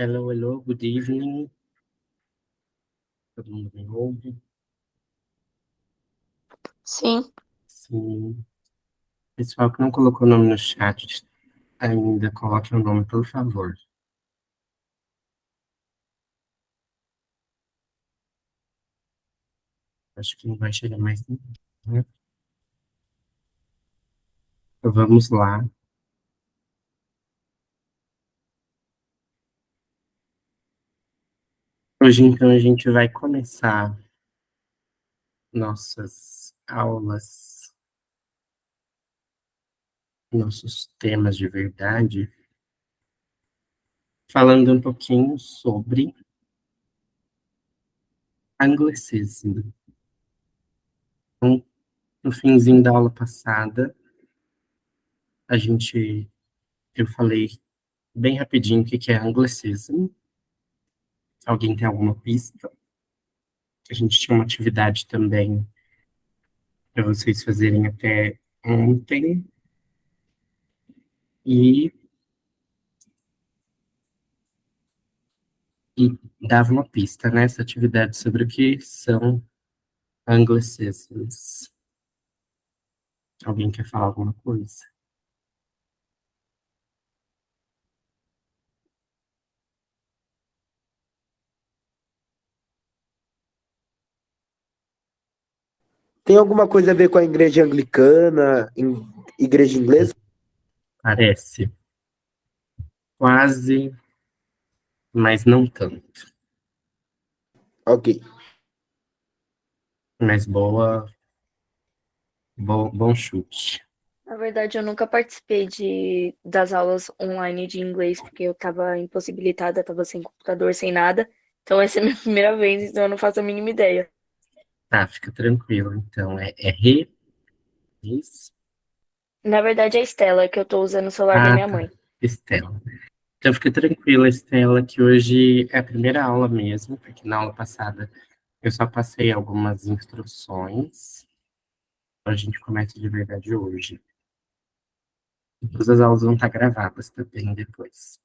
Hello, hello, good evening. Todo mundo me ouve? Sim, Sim. Pessoal que não colocou o nome no chat ainda, coloque o nome, por favor. Acho que não vai chegar mais ninguém, né? Então, vamos lá. Hoje, então, a gente vai começar nossas aulas, nossos temas de verdade, falando um pouquinho sobre anglicismo. Então, no finzinho da aula passada, a gente, eu falei bem rapidinho o que que é anglicismo. Alguém tem alguma pista? A gente tinha uma atividade também para vocês fazerem até ontem e, e dava uma pista nessa atividade sobre o que são anglicisms. Alguém quer falar alguma coisa? Tem alguma coisa a ver com a igreja anglicana, igreja inglesa? Parece. Quase, mas não tanto. Ok. Mas bom chute. na verdade eu nunca participei das aulas online de inglês, porque eu tava impossibilitada, tava sem computador, sem nada. Então essa é a minha primeira vez, então eu não faço a mínima ideia. Tá, fica tranquilo. Então, é re, isso. Na verdade é a Estela, que eu tô usando o celular da Ah, minha tá. mãe. Estela. Então, fica tranquila, Estela, que hoje é a primeira aula mesmo, porque na aula passada eu só passei algumas instruções. A gente começa de verdade hoje. Todas as aulas vão estar gravadas também depois.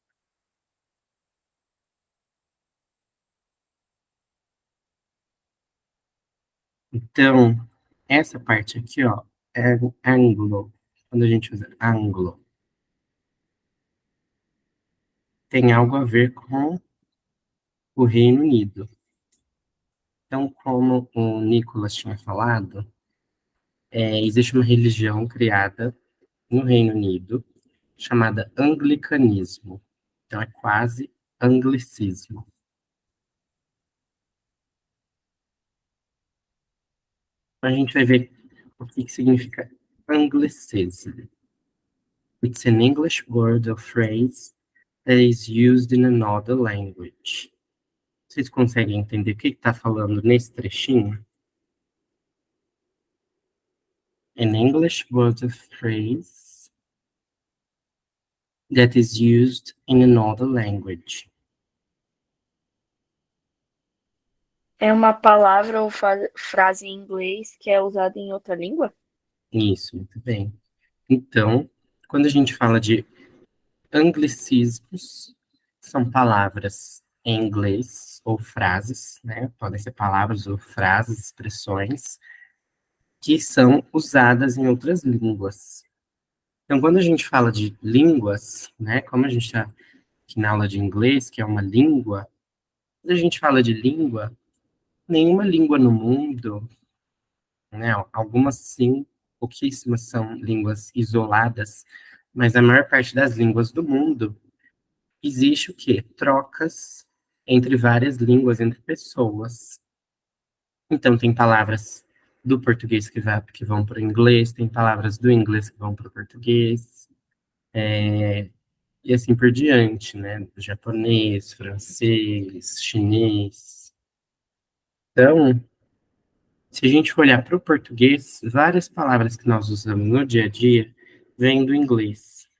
Então, essa parte aqui, ó, é ângulo. Quando a gente usa ângulo, tem algo a ver com o Reino Unido. Então, como o Nicolas tinha falado, existe uma religião criada no Reino Unido chamada anglicanismo. Então, é quase anglicismo. Então, a gente vai ver o que que significa anglicism. It's an English word or phrase that is used in another language. Vocês conseguem entender o que está falando nesse trechinho? An English word or phrase that is used in another language. É uma palavra ou frase em inglês que é usada em outra língua? Isso, muito bem. Então, quando a gente fala de anglicismos, são palavras em inglês ou frases, né? Podem ser palavras ou frases, expressões que são usadas em outras línguas. Então, quando a gente fala de línguas, né? Como a gente está aqui na aula de inglês, que é uma língua, quando a gente fala de língua, nenhuma língua no mundo, né? Algumas sim, pouquíssimas são línguas isoladas, mas a maior parte das línguas do mundo existe o quê? Trocas entre várias línguas, entre pessoas. Então, tem palavras do português que vão para o inglês, tem palavras do inglês que vão para o português, e assim por diante, né? Japonês, francês, chinês. Então, se a gente for olhar para o português, várias palavras que nós usamos no dia a dia vêm do inglês.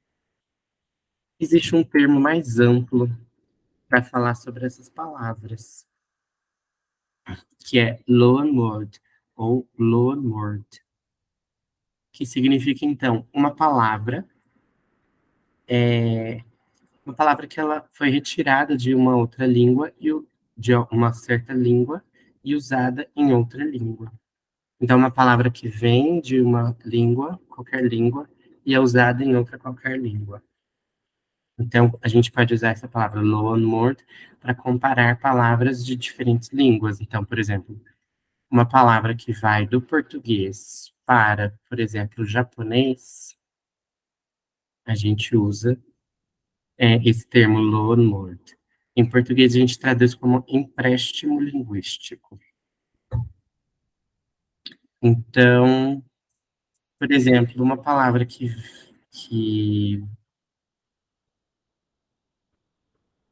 Existe um termo mais amplo para falar sobre essas palavras, que é loanword ou loanword, que significa, então, uma palavra uma palavra que ela foi retirada de uma outra língua de uma certa língua e usada em outra língua. Então, uma palavra que vem de uma língua, qualquer língua, e é usada em outra qualquer língua. Então, a gente pode usar essa palavra loanword para comparar palavras de diferentes línguas. Então, por exemplo, uma palavra que vai do português para, por exemplo, o japonês, a gente usa esse termo loanword. Em português, a gente traduz como empréstimo linguístico. Então, por exemplo, uma palavra que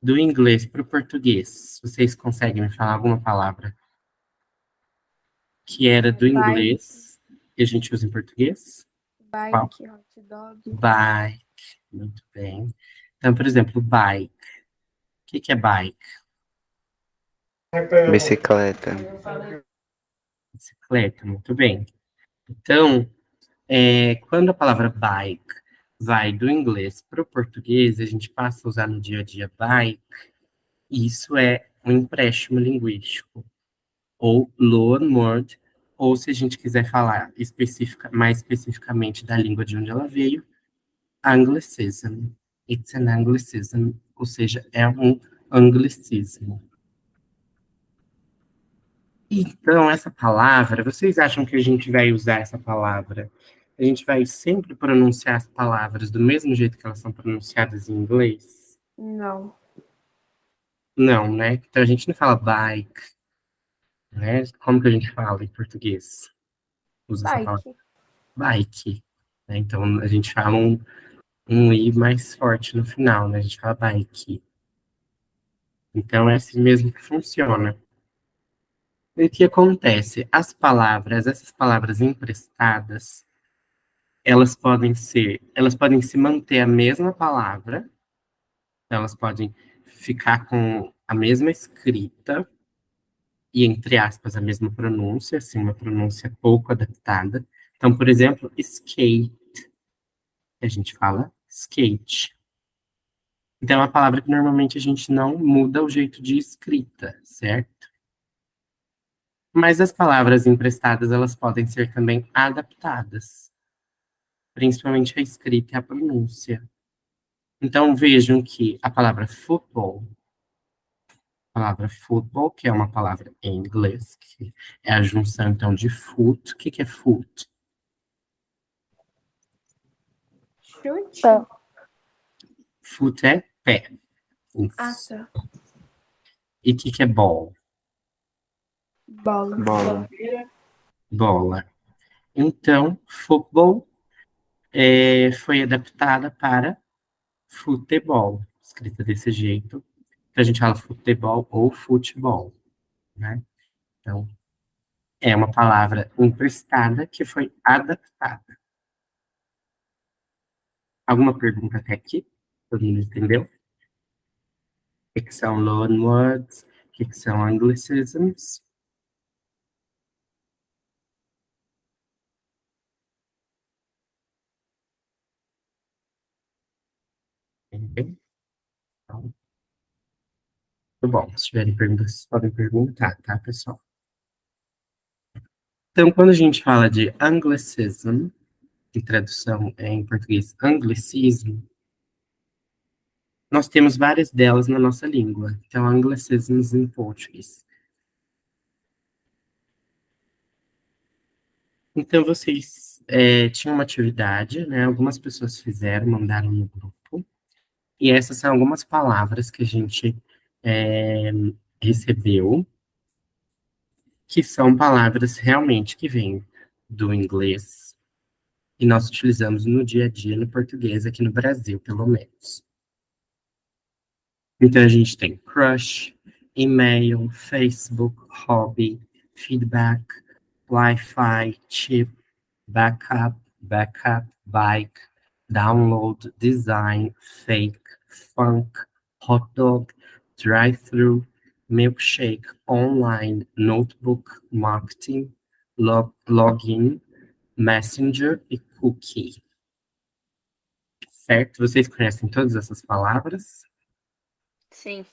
do inglês para o português, vocês conseguem me falar alguma palavra que era do Bike, inglês e a gente usa em português? Qual? bike, hot dog. Bike. Muito bem. Então, por exemplo, bike. O que é bike? Bicicleta. Bicicleta, muito bem. Então, quando a palavra bike vai do inglês para o português, a gente passa a usar no dia a dia bike, e isso é um empréstimo linguístico, ou loanword, ou se a gente quiser falar mais especificamente da língua de onde ela veio, Anglicism. It's an Anglicism, ou seja, é um anglicismo. Então, essa palavra, vocês acham que a gente vai usar essa palavra? A gente vai sempre pronunciar as palavras do mesmo jeito que elas são pronunciadas em inglês? Não. Não, né? Então a gente não fala bike, né? Como que a gente fala em português? Usa essa palavra Bike. bike, né? Então a gente fala um i mais forte no final, né? A gente fala bike. Então é assim mesmo que funciona. E o que acontece? Essas palavras emprestadas, elas podem se manter a mesma palavra, elas podem ficar com a mesma escrita e, entre aspas, a mesma pronúncia, assim, uma pronúncia pouco adaptada. Então, por exemplo, skate, a gente fala skate. Então, é uma palavra que normalmente a gente não muda o jeito de escrita, certo? Mas as palavras emprestadas, elas podem ser também adaptadas, principalmente a escrita e a pronúncia. Então, vejam que a palavra football, que é uma palavra em inglês, que é a junção, então, de foot. O que é foot? Chute. Tá. Foot é pé. Ah, Isso. tá. E o que é ball? Bola. Bola. Bola. Então, football foi adaptada para futebol, escrita desse jeito. Então, a gente fala futebol ou futebol, né? Então, é uma palavra emprestada que foi adaptada. Alguma pergunta até aqui? Todo mundo entendeu? O que são loanwords? O que são anglicisms? Entendeu? Então, tudo bom. Se tiverem perguntas, vocês podem perguntar, tá, pessoal? Então, quando a gente fala de anglicism, em tradução em português, anglicismo, nós temos várias delas na nossa língua. Então, anglicisms em português. Então, vocês tinham uma atividade, né? Algumas pessoas fizeram, mandaram no grupo. E essas são algumas palavras que a gente é, recebeu, que são palavras realmente que vêm do inglês e nós utilizamos no dia a dia no português aqui no Brasil, pelo menos. Então a gente tem crush, e-mail, Facebook, hobby, feedback, Wi-Fi, chip, backup, bike, download, design, fake, funk, hot dog, drive-thru, milkshake, online, notebook, marketing, login, messenger e cookie. certo? Vocês conhecem todas essas palavras? Sim.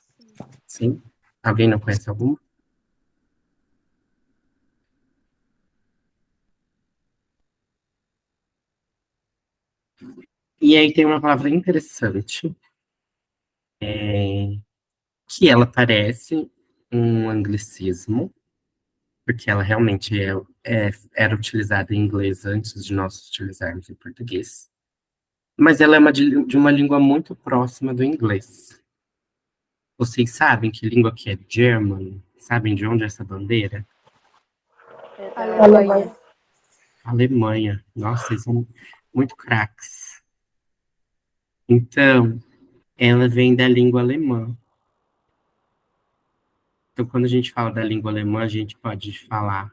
Sim? Alguém não conhece alguma? E aí tem uma palavra interessante, que ela parece um anglicismo, porque ela realmente era utilizada em inglês antes de nós utilizarmos em português. Mas ela é de uma língua muito próxima do inglês. Vocês sabem que língua que é German? Sabem de onde é essa bandeira? É da Alemanha. Alemanha. Alemanha. Nossa, vocês são muito craques. Então, ela vem da língua alemã. Então, quando a gente fala da língua alemã, a gente pode falar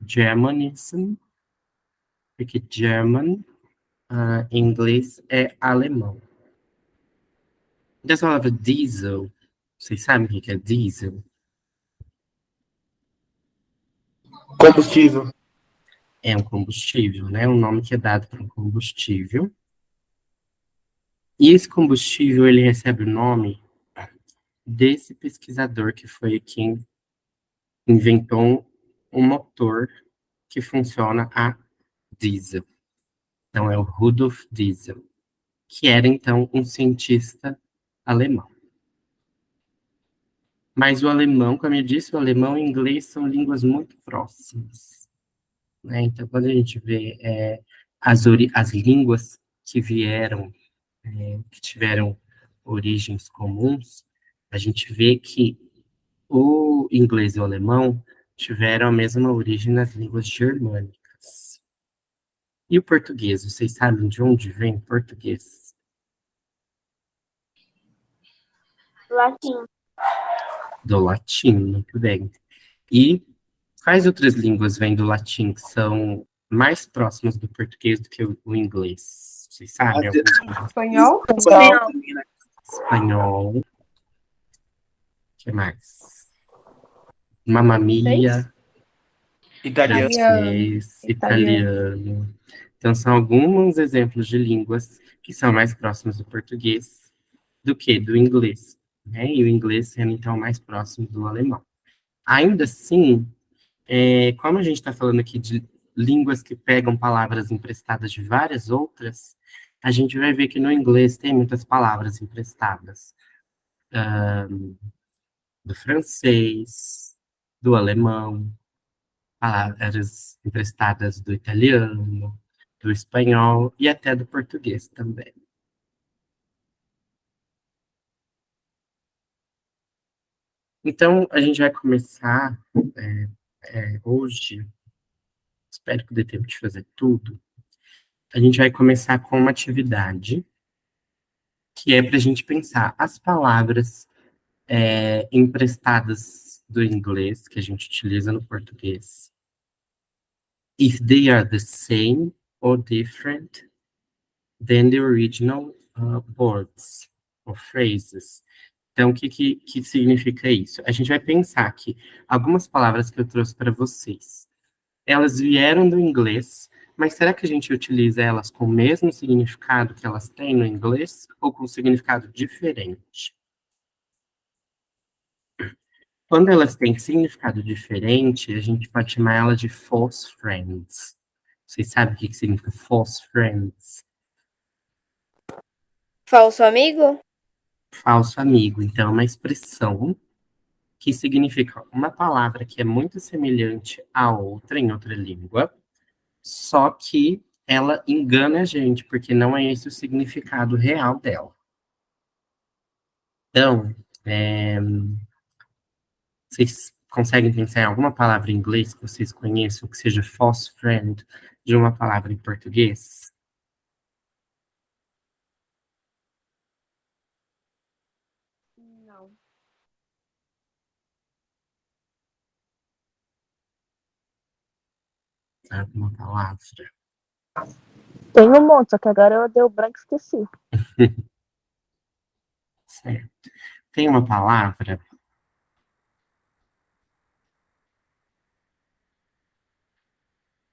Germanism, porque German, em inglês, é alemão. Então, a palavra diesel, vocês sabem o que é diesel? Combustível. É um combustível, né? Um nome que é dado para um combustível. E esse combustível, ele recebe o nome desse pesquisador que foi quem inventou um motor que funciona a diesel. Então, é o Rudolf Diesel, que era, então, um cientista alemão. Mas o alemão, como eu disse, o alemão e o inglês são línguas muito próximas, né? Então, quando a gente vê as línguas que vieram, que tiveram origens comuns, a gente vê que o inglês e o alemão tiveram a mesma origem nas línguas germânicas. E o português, vocês sabem de onde vem o português? Latim. Do latim, muito bem. E quais outras línguas vêm do latim que são mais próximas do português do que o inglês? Vocês sabem? Espanhol? Espanhol. Espanhol, o que mais? Mamma Mia, Italiano. francês, italiano. Então, são alguns exemplos de línguas que são mais próximas do português do que do inglês, né? E o inglês sendo, então, mais próximo do alemão. Ainda assim, como a gente está falando aqui de línguas que pegam palavras emprestadas de várias outras, a gente vai ver que no inglês tem muitas palavras emprestadas do francês, do alemão, palavras emprestadas do italiano, do espanhol e até do português também. Então, a gente vai começar hoje, espero que dê tempo de fazer tudo. A gente vai começar com uma atividade que é para a gente pensar as palavras emprestadas do inglês que a gente utiliza no português. If they are the same or different than the original words or phrases. Então, o que significa isso? A gente vai pensar que algumas palavras que eu trouxe para vocês, elas vieram do inglês, mas será que a gente utiliza elas com o mesmo significado que elas têm no inglês ou com um significado diferente? Quando elas têm significado diferente, a gente pode chamar ela de false friends. Vocês sabem o que significa false friends? Falso amigo? Falso amigo. Então, é uma expressão que significa uma palavra que é muito semelhante à outra em outra língua, só que ela engana a gente, porque não é esse o significado real dela. Então, vocês conseguem pensar em alguma palavra em inglês que vocês conheçam que seja false friend de uma palavra em português? Não. Alguma palavra? Tem um monte, só que agora eu dei o branco e esqueci. Certo. Tem uma palavra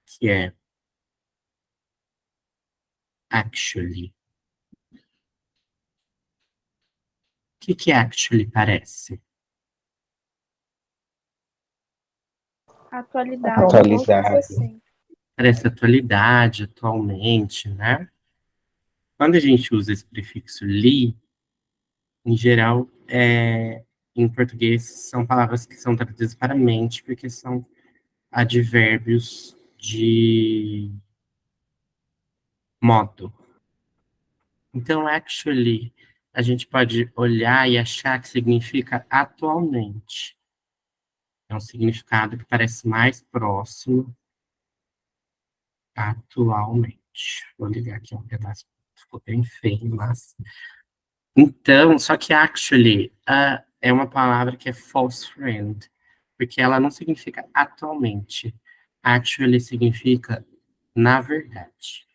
que é actually. que actually parece? Atualidade, Atualizado. alguma coisa assim. Parece atualidade, atualmente, né? Quando a gente usa esse prefixo li, em geral, em português, são palavras que são traduzidas para mente, porque são advérbios de modo. Então, actually, a gente pode olhar e achar que significa atualmente. É um significado que parece mais próximo atualmente. Vou ligar aqui um pedaço, ficou bem feio, mas. Então, só que actually é uma palavra que é false friend, porque ela não significa atualmente. Actually significa na verdade.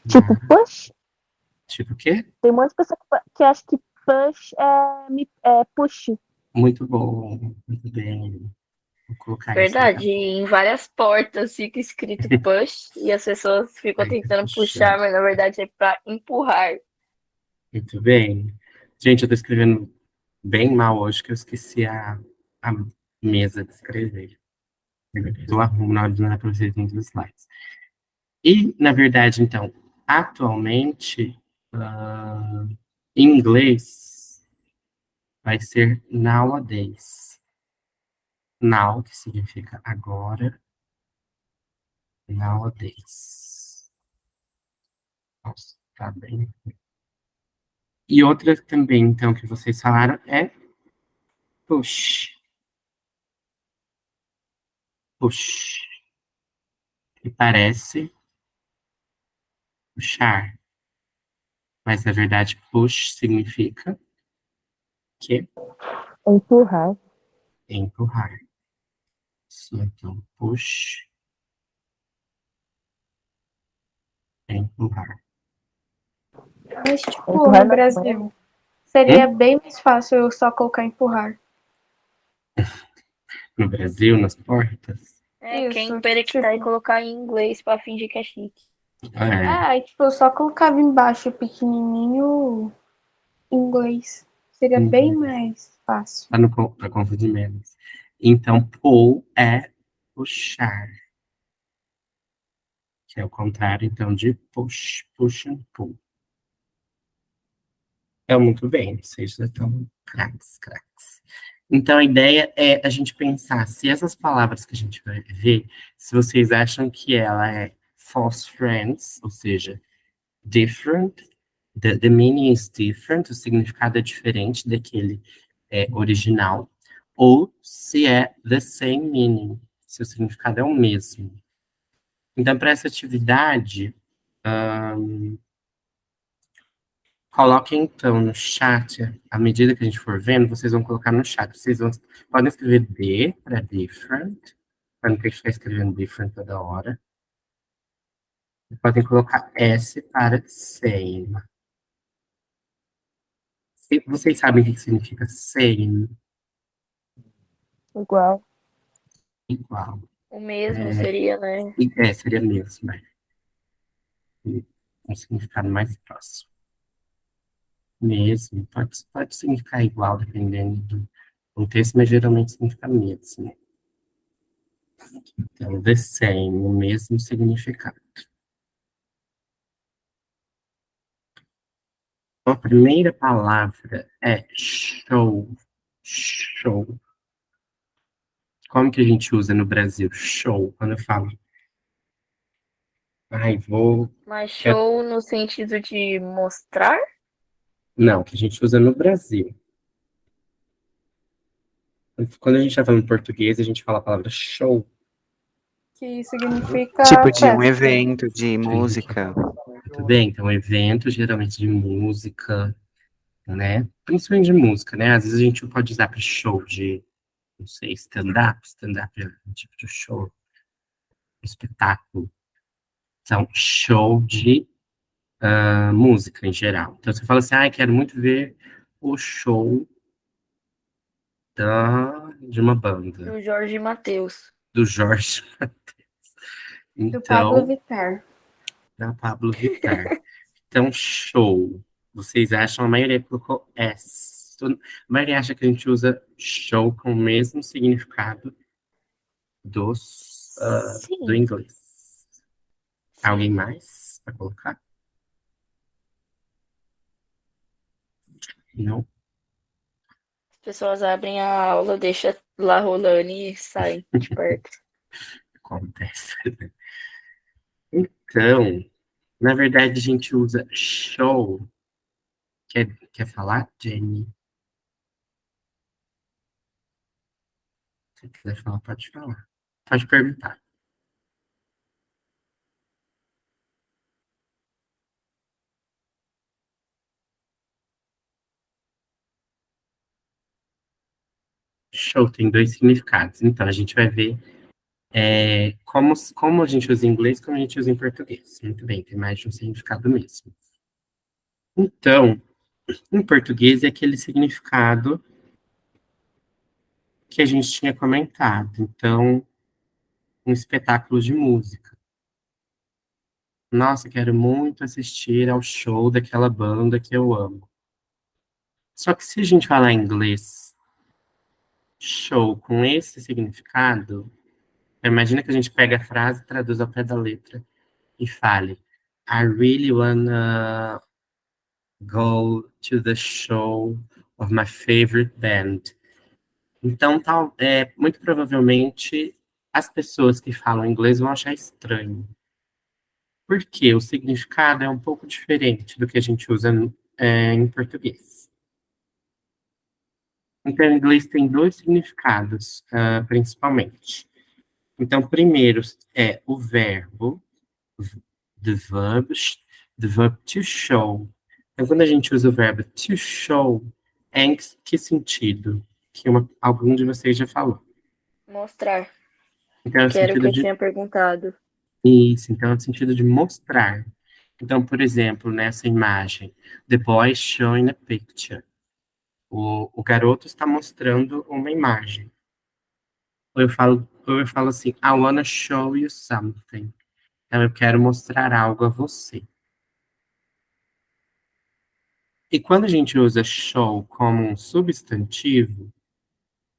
Tipo, push. Tipo o quê? Tem muitas pessoas que acham que push é push. Muito bom, muito bem. Vou colocar isso Verdade, aqui. em várias portas fica escrito push e as pessoas ficam Aí, tentando puxando. puxar, mas na verdade é para empurrar. Muito bem. Gente, eu tô escrevendo bem mal hoje, que eu esqueci a mesa de escrever. Eu arrumo na hora de mandar para vocês nos slides. E, na verdade, então, atualmente, em inglês, vai ser nowadays. Now, que significa agora, nowadays. Nossa, tá bem. E outra também, então, que vocês falaram é push. Push. Que parece puxar. Mas, na verdade, push significa que Empurrar. empurrar. Isso, então, push, empurrar. Mas, tipo, Empurrar no na Brasil, seria Hum? bem mais fácil eu só colocar empurrar. No Brasil, nas portas. Quem Isso, perictar e tipo, colocar em inglês pra fingir que é chique. aí, tipo, eu só colocava embaixo pequenininho em inglês. Seria bem mais fácil. Para confundir menos. Então, pull é puxar, que é o contrário, então, de push. Push and pull. É muito bem, vocês já estão craques, craques. Então, a ideia é a gente pensar se essas palavras que a gente vai ver, se vocês acham que ela é false friends, ou seja, different, the meaning is different, o significado é diferente daquele original, ou se é the same meaning, se o significado é o mesmo. Então, para essa atividade, coloquem então no chat, à medida que a gente for vendo, vocês vão colocar no chat. Podem escrever D para different, para não ter que ficar escrevendo different toda hora. E podem colocar S para same. Vocês sabem o que significa same? Igual. Igual. O mesmo seria, né? Seria mesmo, né? Um significado mais próximo. Mesmo, pode significar igual, dependendo do contexto, mas geralmente significa mesmo. Então, the same, o mesmo significado. A primeira palavra é show. Show. Como que a gente usa no Brasil? Show. Quando eu falo, ai, vou. Mas show no sentido de mostrar? Não, que a gente usa no Brasil. Quando a gente está falando português, a gente fala a palavra show. Que significa Tipo de um festa. evento de música. Tudo bem? Então, evento geralmente de música, né? Principalmente de música, né? Às vezes a gente pode usar para show de, não sei, stand-up. Stand-up é um tipo de show, espetáculo. Então, show de música em geral. Então, você fala assim, quero muito ver o show de uma banda, Do Jorge Mateus. do Jorge Mateus. Do Pablo Então, Vittar. da Pablo Vittar. Então, show. Vocês acham, a maioria colocou S. A maioria acha que a gente usa show com o mesmo significado do Sim, inglês. Alguém sim. mais para colocar? Não? As pessoas abrem a aula, deixa lá rolando e saem de perto. Acontece. Então, na verdade, a gente usa show. Quer falar, Jenny? Se quiser falar, pode falar. Pode perguntar. Show tem dois significados. Então, a gente vai ver como a gente usa em inglês, como a gente usa em português. Muito bem, tem mais de um significado mesmo. Então, em português é aquele significado que a gente tinha comentado. Então, um espetáculo de música. Nossa, quero muito assistir ao show daquela banda que eu amo. Só que se a gente falar em inglês, show com esse significado, imagina que a gente pega a frase, traduz ao pé da letra e fale: I really wanna go to the show of my favorite band. Então, muito provavelmente, as pessoas que falam inglês vão achar estranho. Porque o significado é um pouco diferente do que a gente usa em português. Então, em inglês tem dois significados, principalmente. Então, primeiro é o verbo, the verb, the verb to show. Então, quando a gente usa o verbo to show, é em que sentido? Que algum de vocês já falou. Mostrar, Então, é o que era o que sentido eu de tinha perguntado. isso, então é o sentido de mostrar. Então, por exemplo, nessa imagem, the boy is showing a picture. O garoto está mostrando uma imagem. Ou eu falo assim, I wanna show you something. Então, eu quero mostrar algo a você. E quando a gente usa show como um substantivo,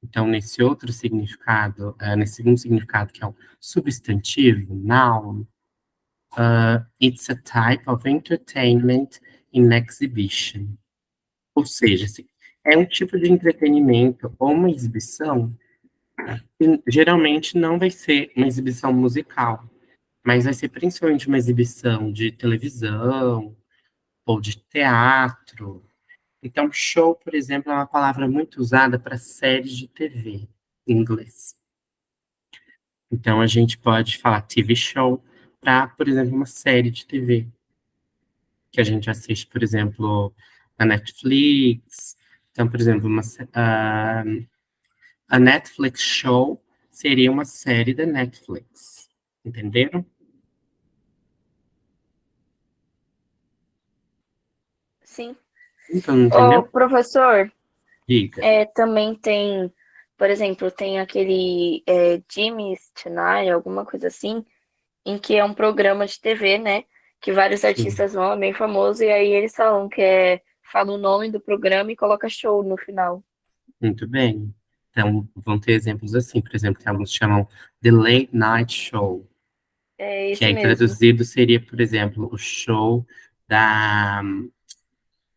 então nesse outro significado, nesse segundo significado que é um substantivo, noun, it's a type of entertainment in exhibition. Ou seja, é um tipo de entretenimento ou uma exibição que geralmente não vai ser uma exibição musical, mas vai ser principalmente uma exibição de televisão ou de teatro. Então, show, por exemplo, é uma palavra muito usada para séries de TV em inglês. Então, a gente pode falar TV show para, por exemplo, uma série de TV que a gente assiste, por exemplo, na Netflix. Então, por exemplo, a Netflix show seria uma série da Netflix. Entenderam? Sim. Então, não Ô, entendeu? professor, Diga. também tem, por exemplo, tem aquele Jimmy's Tonight, alguma coisa assim, em que é um programa de TV, né? Que vários Sim, artistas vão, é bem famoso, e aí eles falam fala o nome do programa e coloca show no final. muito bem. Então, vão ter exemplos assim, por exemplo, que alguns chamam The Late Night Show, É que esse aí mesmo. traduzido seria, por exemplo, o show da,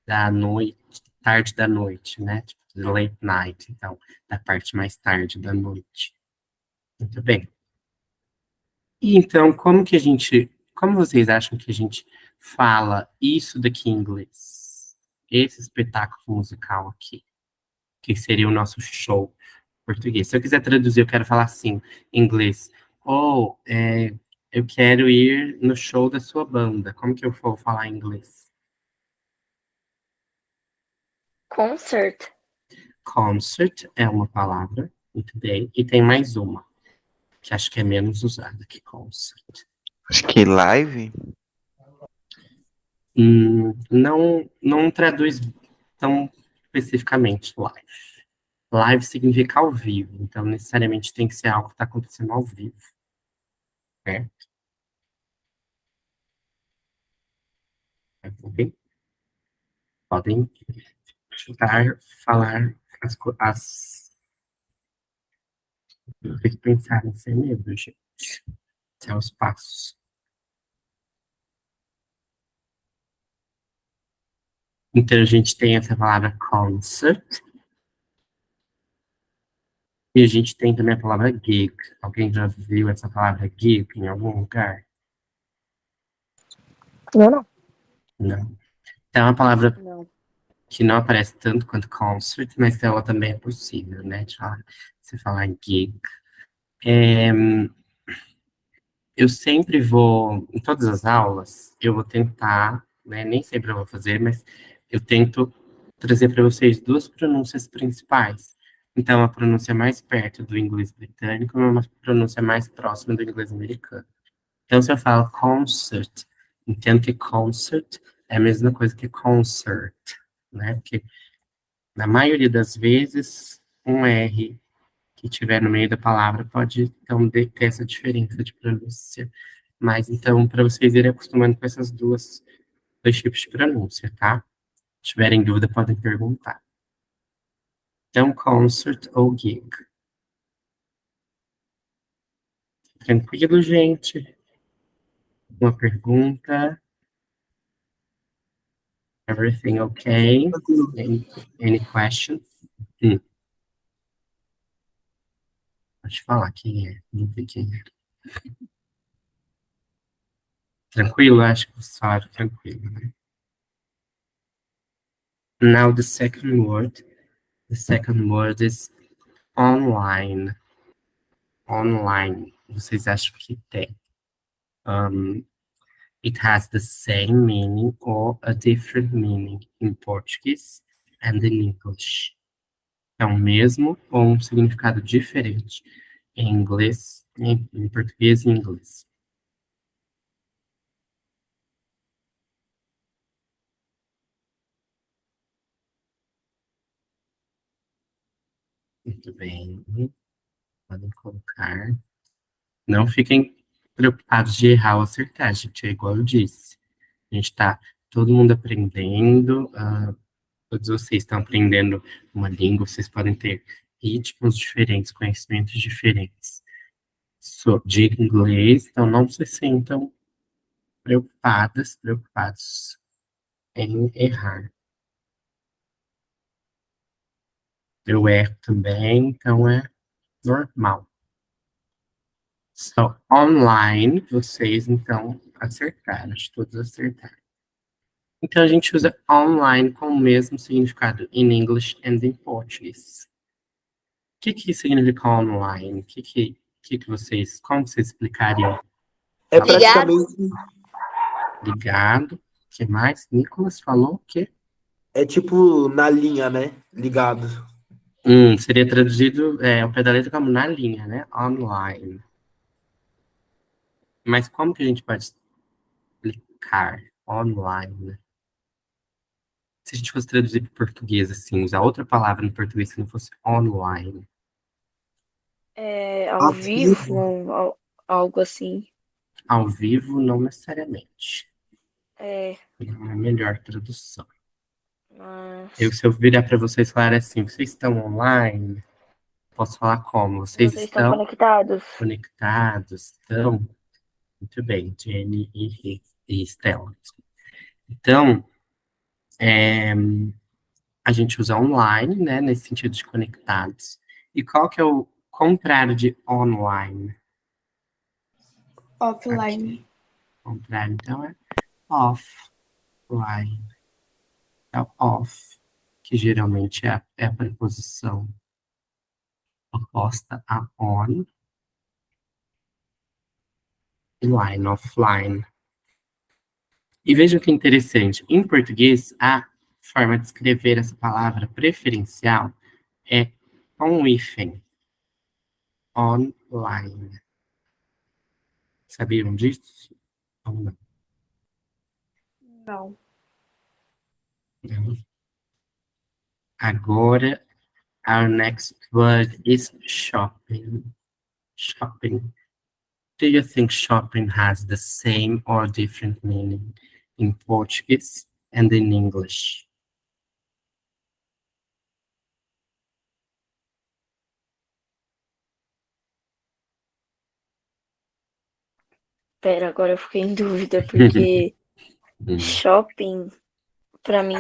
da noite, tarde da noite, né? Tipo, The Late Night, então, da parte mais tarde da noite. Muito bem. E então, como vocês acham que a gente fala isso daqui em inglês? Esse espetáculo musical aqui, que seria o nosso show português. Se eu quiser traduzir, eu quero falar assim, em inglês. Ou, eu quero ir no show da sua banda. Como que eu vou falar em inglês? Concert. Concert é uma palavra, muito bem. E tem mais uma, que acho que é menos usada que concert. Acho que live? Não traduz tão especificamente live. Live significa ao vivo, então necessariamente tem que ser algo que está acontecendo ao vivo, né? Ok? Podem tentar falar as. Tem que pensar sem medo, gente. Até os passos. Então, a gente tem essa palavra concert. E a gente tem também a palavra gig. Alguém já viu essa palavra gig em algum lugar? Eu não. Não. Então, é uma palavra Não. que não aparece tanto quanto concert, mas ela também é possível, né? De falar, você falar em gig. Eu sempre vou, em todas as aulas, eu vou tentar, né? Nem sempre eu vou fazer, mas eu tento trazer para vocês duas pronúncias principais. Então, a pronúncia mais perto do inglês britânico e uma pronúncia mais próxima do inglês americano. Então, se eu falo concert, entendo que concert é a mesma coisa que concert, né? Porque, na maioria das vezes, um R que tiver no meio da palavra pode, então, ter essa diferença de pronúncia. Mas, então, para vocês irem acostumando com essas dois tipos de pronúncia, tá? Se tiverem dúvida, podem perguntar. Então, concert ou gig. Tranquilo, gente? Uma pergunta? Everything okay? Any questions? Pode falar quem é. Não sei quem é. Tranquilo? Acho que o salário tranquilo, né? Now the second word. The second word is online. Online. Vocês acham que tem? It has the same meaning or a different meaning in Portuguese and in English. É o mesmo ou um significado diferente em inglês, em português e inglês. Muito bem. Podem colocar. Não fiquem preocupados de errar ou acertar, gente. É igual eu disse. A gente está todo mundo aprendendo. Todos vocês estão aprendendo uma língua. Vocês podem ter ritmos diferentes, conhecimentos diferentes. De inglês, então não se sintam preocupados em errar. Eu erro também, então é normal. So, online, vocês, então, acertaram, acho que todos acertaram. Então, a gente usa online com o mesmo significado in English and in Portuguese. O que significa online? Como vocês explicariam? É praticamente. Ligado. O que mais? Nicolas falou que? É tipo na linha, né? Ligado. Seria traduzido ao pé da letra como na linha, né? Online. Mas como que a gente pode explicar online? Se a gente fosse traduzir para o português, assim, usar outra palavra no português que não fosse online. É, ao Ao vivo, algo assim. Ao vivo, não necessariamente. É, É a melhor tradução. mas Se eu virar para vocês falar assim, vocês estão online, posso falar como? Vocês vocês estão estão conectados. conectados? Estão? Muito bem, Jenny e Stella. Então, a gente usa online, né, nesse sentido de conectados. E qual que é o contrário de online? Offline. Aqui. O contrário, então, é offline. É o off, que geralmente é a preposição oposta a on, e line, offline. E vejam que interessante, em português, a forma de escrever essa palavra preferencial é com um hífen, online. Sabiam disso? Ou não? Não. Não. Agora, our next word is shopping. Shopping. Do you think shopping has the same or different meaning in Portuguese and in English? Pera, agora eu fiquei em dúvida, porque Hum, shopping, pra mim,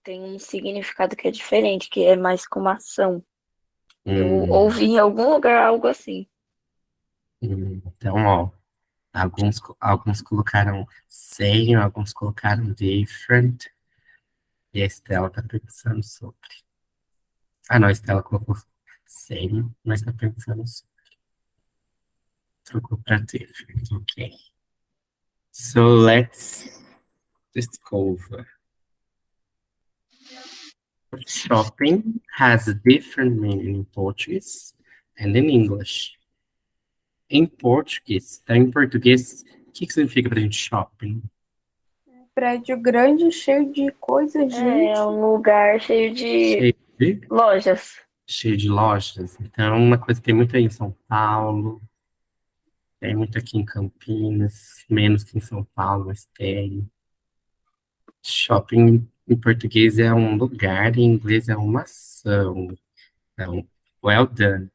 tem um significado que é diferente, que é mais como ação. Eu hum, ouvi em algum lugar algo assim. Então, ó, alguns colocaram same, alguns colocaram different, e a Estela tá pensando sobre. Ah, não, a Estela colocou same, mas tá pensando sobre. Trocou pra different, ok. So let's discover. Shopping has a different meaning in Portuguese and in English. Em português, tá em português, o que significa pra gente shopping? Prédio grande, cheio de coisa, gente. É um lugar cheio de Cheio de, lojas. cheio de lojas. Então, uma coisa que tem muito aí em São Paulo, tem muito aqui em Campinas, menos que em São Paulo, mas tem. Shopping em português é um lugar, em inglês é uma ação. Então, well done.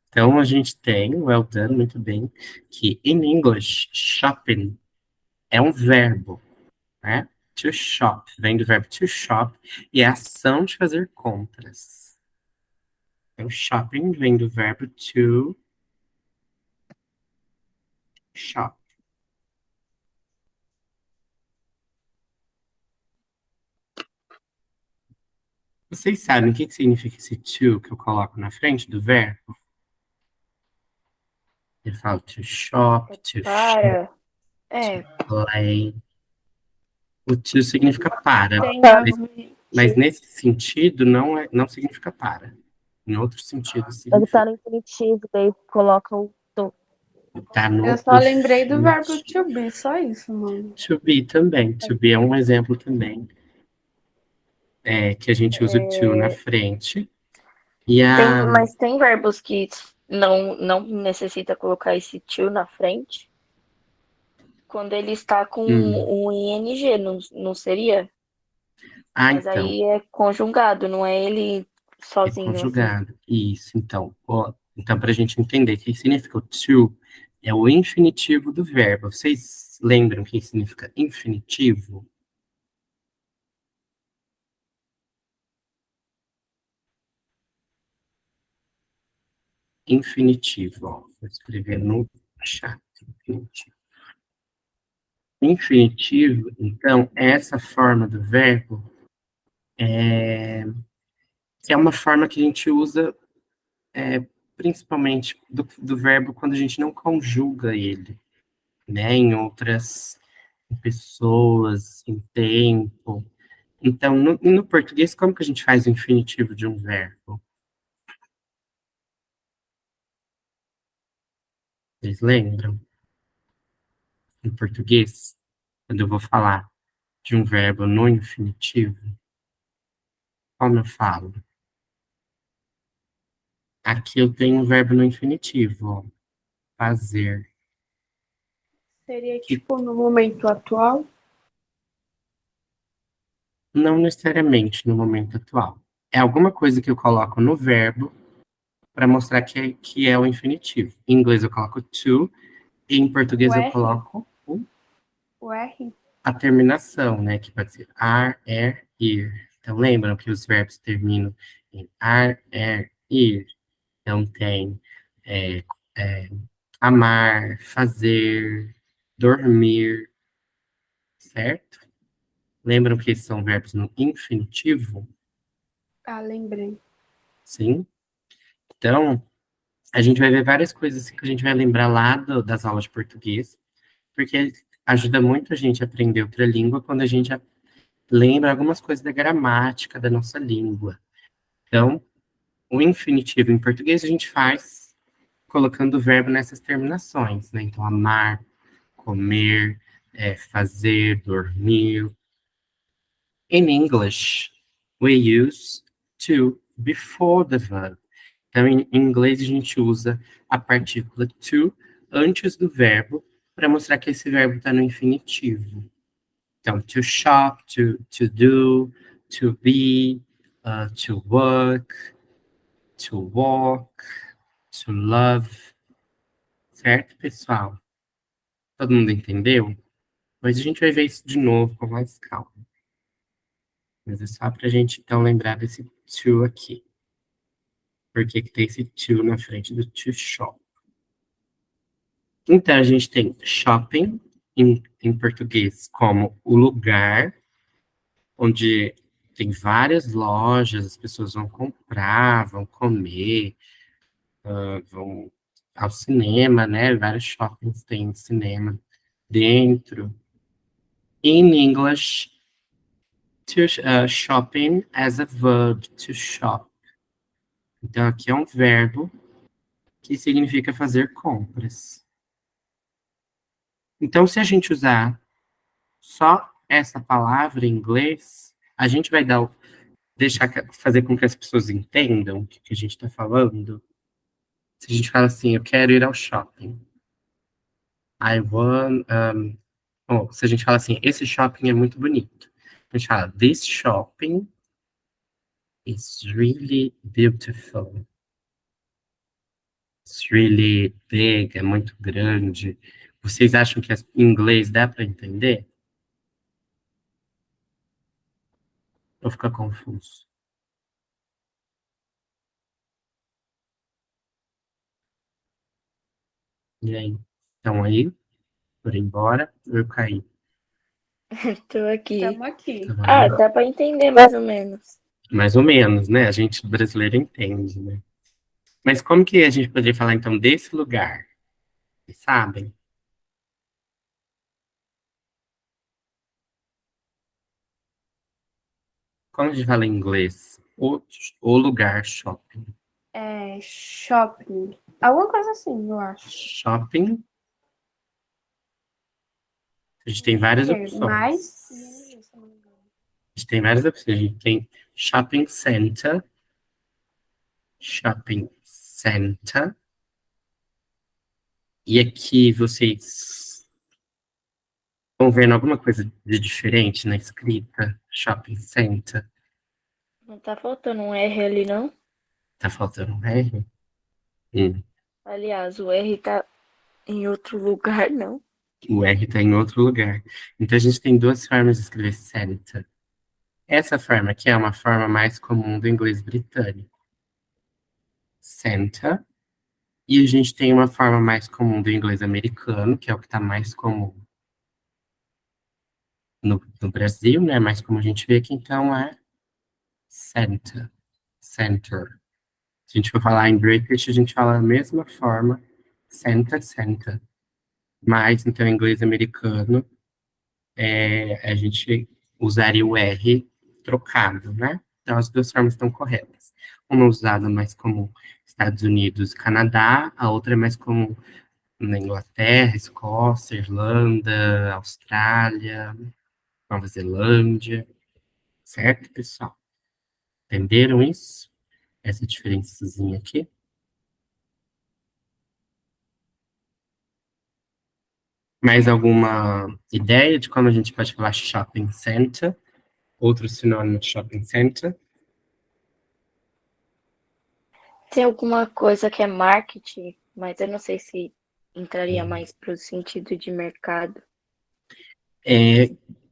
Então, a gente tem, well done, muito bem, que in English, shopping é um verbo, né? To shop, vem do verbo to shop, e é a ação de fazer compras. Então, shopping vem do verbo to shop. Vocês sabem o que significa esse to que eu coloco na frente do verbo? Eu falo to shop, to Para. É, play. O to significa para, Tem a mas, ver. mas nesse sentido não significa para. Em outro sentido Ele tá significa. no infinitivo, daí coloca o to. Tá Eu no só lembrei do verbo infinitivo. to be, só isso, mano. To be também. To be é um exemplo também. É, que a gente usa o to na frente. E mas tem verbos que não necessita colocar esse to na frente. Quando ele está com hum, um ing, não seria? Mas então, aí é conjugado, não é ele é sozinho, assim. conjugado. Isso, então. Ó, então, para a gente entender o que significa o to, é o infinitivo do verbo. Vocês lembram o que significa infinitivo? Infinitivo, ó. Vou escrever no chat. Infinitivo. Infinitivo, então, é essa forma do verbo, que é uma forma que a gente usa principalmente do verbo quando a gente não conjuga ele, né? Em outras pessoas, em tempo. Então, no português, como que a gente faz o infinitivo de um verbo? Vocês lembram? Em português, quando eu vou falar de um verbo no infinitivo, como eu falo? Aqui eu tenho um verbo no infinitivo, ó, fazer. Seria Que tipo no momento atual. não necessariamente no momento atual. É alguma coisa que eu coloco no verbo para mostrar que é o infinitivo. Em inglês eu coloco to, e em O português eu R. coloco O R. a terminação, né? Que pode ser are, ir. Então, lembram que os verbos terminam em are, ir. Então, tem é, é, amar, fazer, dormir, certo? Lembram que esses são verbos no infinitivo? Ah, lembrei. Sim? Então, a gente vai ver várias coisas que a gente vai lembrar lá das aulas de português, porque ajuda muito a gente a aprender outra língua quando a gente lembra algumas coisas da gramática da nossa língua. Então, o infinitivo em português a gente faz colocando o verbo nessas terminações, né? Então, amar, comer, fazer, dormir. In English, we use to before the verb. Então, em inglês, a gente usa a partícula to antes do verbo para mostrar que esse verbo está no infinitivo. Então, to shop, to do, to be, to work, to walk, to love. Certo, pessoal? Todo mundo entendeu? Mas a gente vai ver isso de novo com mais calma. Mas é só pra gente, então, lembrar desse to aqui. Por que que tem esse to na frente do to shop? Então, a gente tem shopping, em português, como o lugar onde tem várias lojas, as pessoas vão comprar, vão comer, vão ao cinema, né? Vários shoppings têm cinema dentro. In English, shopping as a verb to shop. Então, aqui é um verbo que significa fazer compras. Então, se a gente usar só essa palavra em inglês, a gente vai fazer com que as pessoas entendam o que a gente está falando. Se a gente fala assim, eu quero ir ao shopping. I want, se a gente fala assim, esse shopping é muito bonito. A gente fala, this shopping is really beautiful. It's really big, é muito grande. Vocês acham que em inglês dá para entender? Ou fica confuso? E aí? Estão aí? Por embora? Eu caí. Tô aqui. Estamos aqui. Tá Ah, bom? dá pra entender mais ou menos. Mais ou menos, né? A gente brasileiro entende, né? Mas como que a gente poderia falar, então, desse lugar? Vocês sabem? Como a gente fala em inglês? O lugar shopping. É shopping. Alguma coisa assim, eu acho. Shopping. A gente tem várias Mais. opções. A gente tem várias opções. A gente tem shopping center. Shopping center. E aqui vocês estão vendo alguma coisa de diferente na escrita? Shopping center. Não tá faltando um R ali, não? Tá faltando um R? Aliás, o R tá em outro lugar, não. O R está em outro lugar. Então a gente tem duas formas de escrever center. Essa forma aqui é uma forma mais comum do inglês britânico. Center. E a gente tem uma forma mais comum do inglês americano, que é o que está mais comum no Brasil, né? Mais como a gente vê aqui, então é center. Center. Se a gente for falar em British, a gente fala a mesma forma, center, center. Mas, então, em inglês americano, a gente usaria o R trocado, né? Então, as duas formas estão corretas. Uma usada mais comum Estados Unidos e Canadá, a outra é mais comum na Inglaterra, Escócia, Irlanda, Austrália, Nova Zelândia, certo, pessoal? Entenderam isso? Essa diferençazinha aqui? Mais alguma ideia de como a gente pode falar shopping center? Outro sinônimo de shopping center? Tem alguma coisa que é marketing, mas eu não sei se entraria mais pro sentido de mercado. A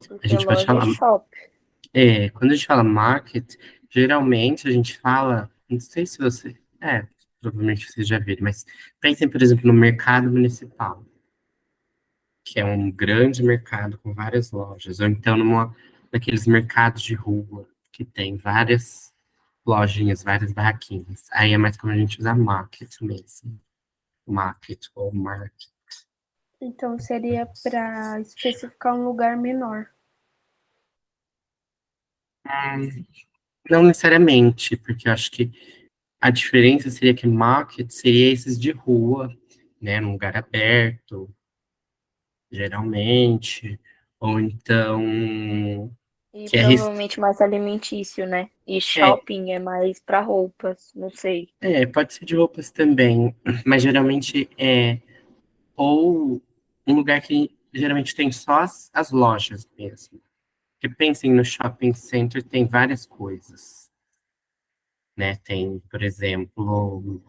Porque gente pode loja é falar. shop. Quando a gente fala market, geralmente a gente fala. Não sei se você. Provavelmente vocês já viram, mas pensem, por exemplo, no mercado municipal, que é um grande mercado com várias lojas, ou então naqueles mercados de rua, que tem várias lojinhas, várias barraquinhas. Aí é mais como a gente usa market mesmo. Market ou market. Então seria para especificar um lugar menor. Não necessariamente, porque eu acho que a diferença seria que market seria esses de rua, né, num lugar aberto, geralmente, ou então E que provavelmente mais alimentício, né? E é, shopping é mais pra roupas, não sei. pode ser de roupas também, mas geralmente ou um lugar que geralmente tem só as lojas mesmo. Porque pensem no shopping center, tem várias coisas, né? Tem, por exemplo,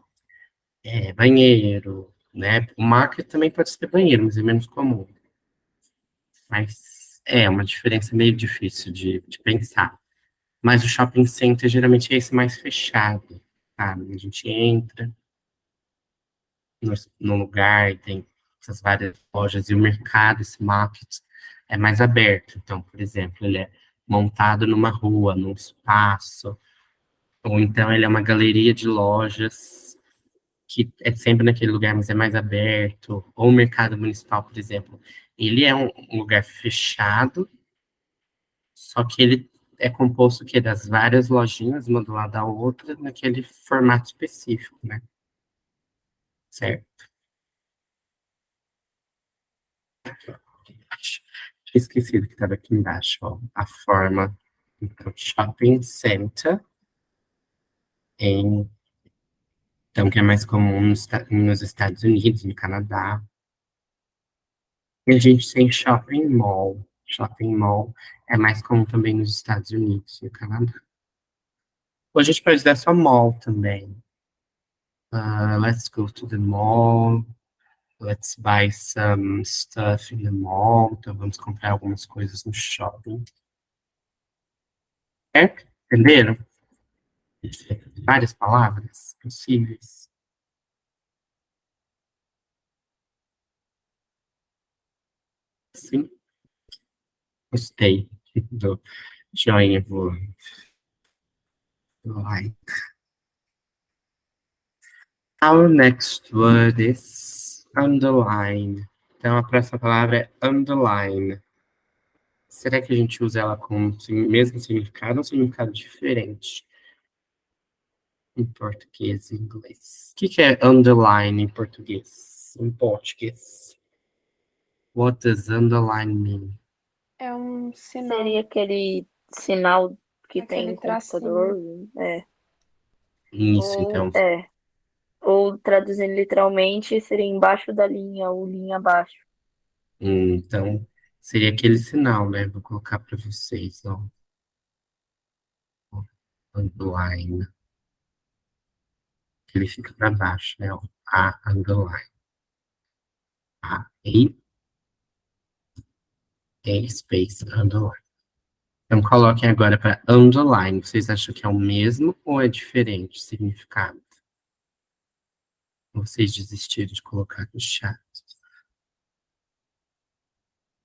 banheiro, né? O market também pode ser banheiro, mas é menos comum. Mas é uma diferença meio difícil de pensar. Mas o shopping center geralmente é esse mais fechado, sabe? A gente entra no lugar e tem essas várias lojas e o mercado, esse market, é mais aberto. Então, por exemplo, ele é montado numa rua, num espaço, ou então ele é uma galeria de lojas que é sempre naquele lugar, mas é mais aberto. Ou o mercado municipal, por exemplo, ele é um lugar fechado, só que ele é composto que das várias lojinhas, uma do lado da outra, naquele formato específico, né? Certo? Tinha esquecido que estava aqui embaixo, ó, a forma. Então, shopping center, em, então, que é mais comum nos Estados Unidos, no Canadá. E a gente tem shopping mall. Shopping mall é mais comum também nos Estados Unidos, no Canadá. Ou a gente pode dar só mall também. Let's go to the mall. Let's buy some stuff in the mall. Então, vamos comprar algumas coisas no shopping. É? Entenderam? Várias palavras possíveis. Sim, gostei do joinha do like. Our next word is underline. Então, a próxima palavra é underline. Será que a gente usa ela com o mesmo significado ou um significado diferente? Em português e inglês. O que é underline em português? Em português. What does underline mean? É um sinal. Seria aquele sinal que tem Aquele no computador. É. Isso, então. Ou traduzindo literalmente, seria embaixo da linha ou linha abaixo. Então, seria aquele sinal, né? Vou colocar para vocês, ó. Underline. Ele fica para baixo, né? Ó, a underline. A, e space, underline. Então, coloquem agora para underline. Vocês acham que é o mesmo ou é diferente o significado? Vocês desistiram de colocar no chat.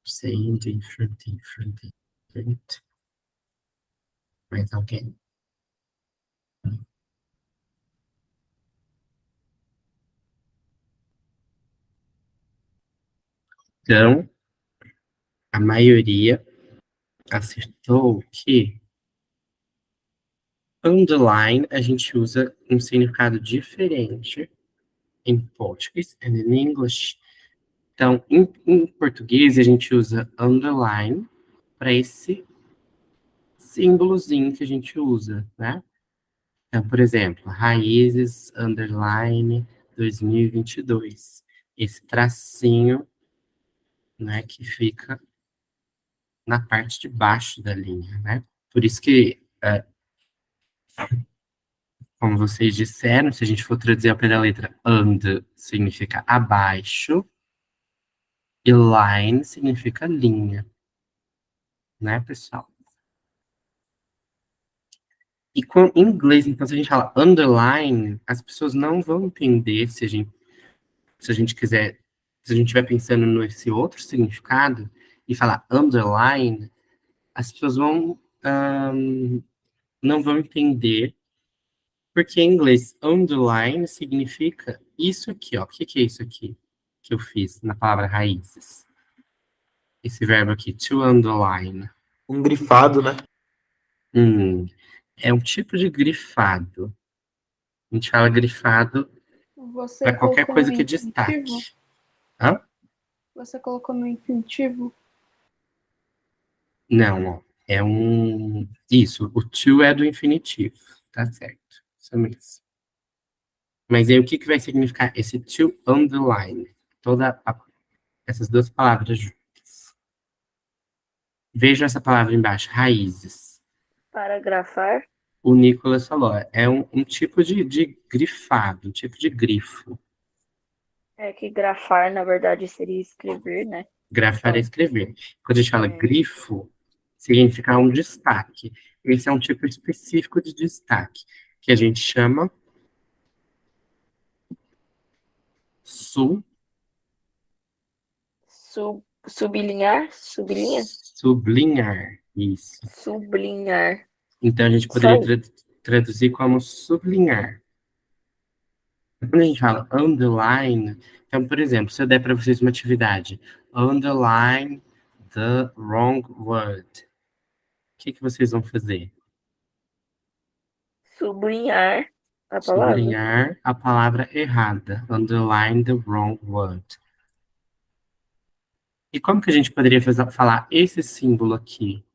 Saying different. Mais alguém? Então, a maioria acertou que underline a gente usa um significado diferente em português and in English. Então, em português, a gente usa underline para esse símbolozinho que a gente usa, né? Então, por exemplo, raízes underline 2022. Esse tracinho, né, que fica na parte de baixo da linha, né? Por isso que, como vocês disseram, se a gente for traduzir ao pé da letra, and significa abaixo e line significa linha, né, pessoal? E em inglês, então, se a gente fala underline, as pessoas não vão entender se a gente quiser, se a gente estiver pensando nesse outro significado e falar underline, as pessoas não vão entender, porque em inglês underline significa isso aqui, ó. O que que é isso aqui que eu fiz na palavra raízes? Esse verbo aqui, to underline. Um grifado, né? É um tipo de grifado. A gente fala grifado Você para qualquer colocou coisa no que infinitivo? destaque. Hã? Você colocou no infinitivo? Não, ó. É um. Isso, o to é do infinitivo. Tá certo. Isso mesmo. Mas aí o que que vai significar esse to underline? Essas duas palavras juntas. Vejam essa palavra embaixo, raízes. Paragrafar. O Nicolas falou, é um tipo de grifado, um tipo de grifo. É que grafar, na verdade, seria escrever, né? Grafar é Então, escrever. Quando a gente fala é, grifo, significa um destaque. Esse é um tipo específico de destaque, que a gente chama su, sublinhar, sublinha, sublinhar. Isso. sublinhar. Então a gente Só poderia isso. traduzir como sublinhar. Quando a gente fala underline, então, por exemplo, se eu der para vocês uma atividade, underline the wrong word, o que vocês vão fazer? Sublinhar a palavra. Sublinhar a palavra errada. Underline the wrong word. E como que a gente poderia falar esse símbolo aqui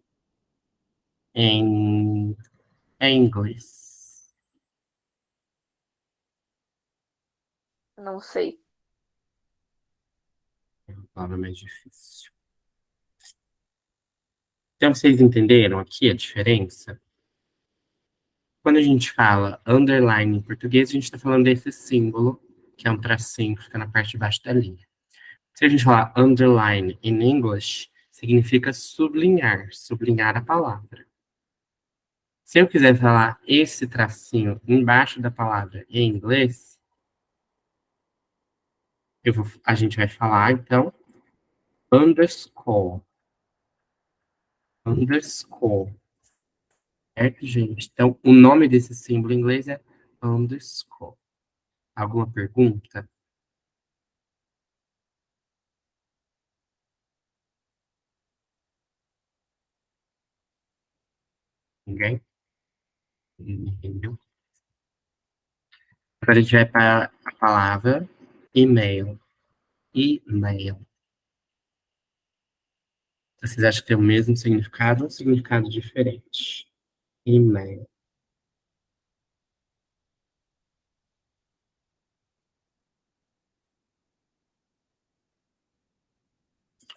em, em inglês? Não sei. É uma palavra mais difícil. Então, vocês entenderam aqui a diferença? Quando a gente fala underline em português, a gente está falando desse símbolo, que é um tracinho que fica na parte de baixo da linha. Se a gente falar underline in English, significa sublinhar, sublinhar a palavra. Se eu quiser falar esse tracinho embaixo da palavra em inglês, a gente vai falar, então, underscore. Underscore. Certo, gente? Então, o nome desse símbolo em inglês é underscore. Alguma pergunta? Ninguém? Entendeu? Agora a gente vai para a palavra e-mail. E-mail. Vocês acham que tem o mesmo significado ou um significado diferente? E-mail.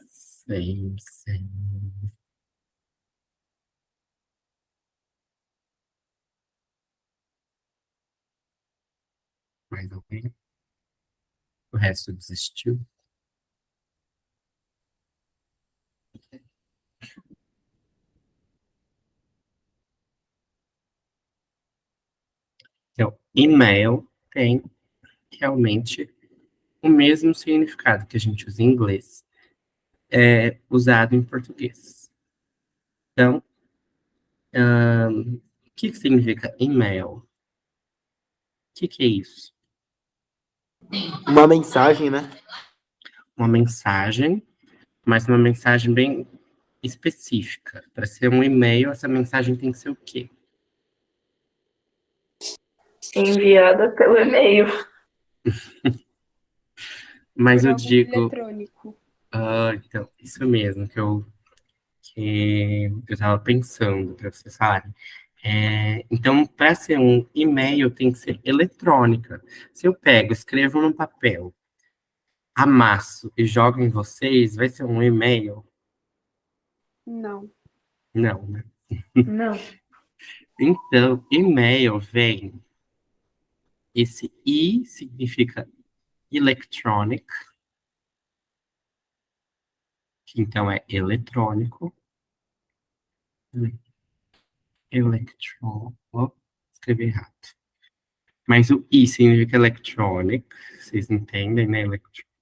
Sei, sei. Mais alguém? O resto desistiu? Então, e-mail tem realmente o mesmo significado que a gente usa em inglês, é usado em português. Então, o que significa e-mail? O que é isso? Uma mensagem, né? Uma mensagem, mas uma mensagem bem específica. Para ser um e-mail, essa mensagem tem que ser o quê? Enviada pelo e-mail. Mas Por eu algum digo, eletrônico. então, isso mesmo que eu estava pensando para vocês falarem. Então, para ser um e-mail, tem que ser eletrônica. Se eu pego, escrevo num papel, amasso e jogo em vocês, vai ser um e-mail? Não. Não, né? Não. Então, e-mail vem, esse I significa electronic, que então é eletrônico, electron, ó, escrevi errado. Mas o I significa electronic, vocês entendem, né?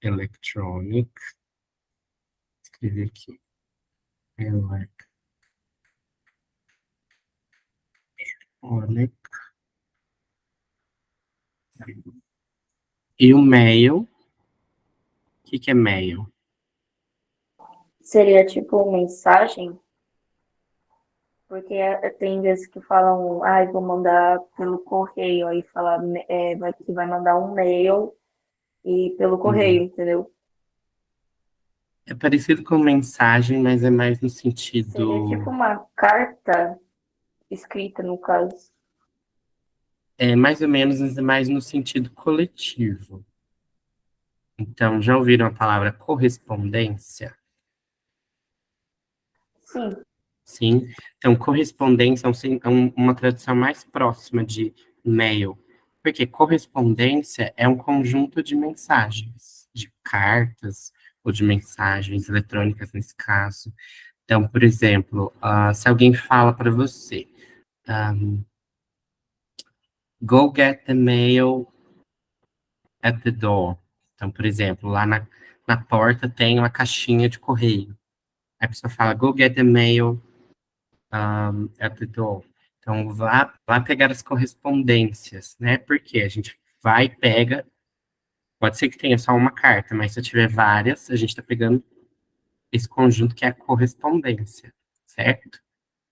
Electronic, escrevi aqui, electronic. E o mail, o que é mail? Seria tipo mensagem, porque tem vezes que falam, vou mandar pelo correio, aí fala que vai mandar um mail e pelo correio, Hum. entendeu? É parecido com mensagem, mas é mais no Seria tipo sentido. uma carta escrita, no caso. É mais ou menos, mas é mais no sentido coletivo. Então, já ouviram a palavra correspondência? Sim, Sim. Então, correspondência é uma tradução mais próxima de mail. Porque correspondência é um conjunto de mensagens, de cartas ou de mensagens eletrônicas nesse caso. Então, por exemplo, se alguém fala para você, go get the mail at the door. Então, por exemplo, lá na porta tem uma caixinha de correio. Aí a pessoa fala, go get the mail at the door. Então, vá pegar as correspondências, né? Porque a gente vai e pega. Pode ser que tenha só uma carta, mas se eu tiver várias, a gente está pegando esse conjunto que é a correspondência, certo?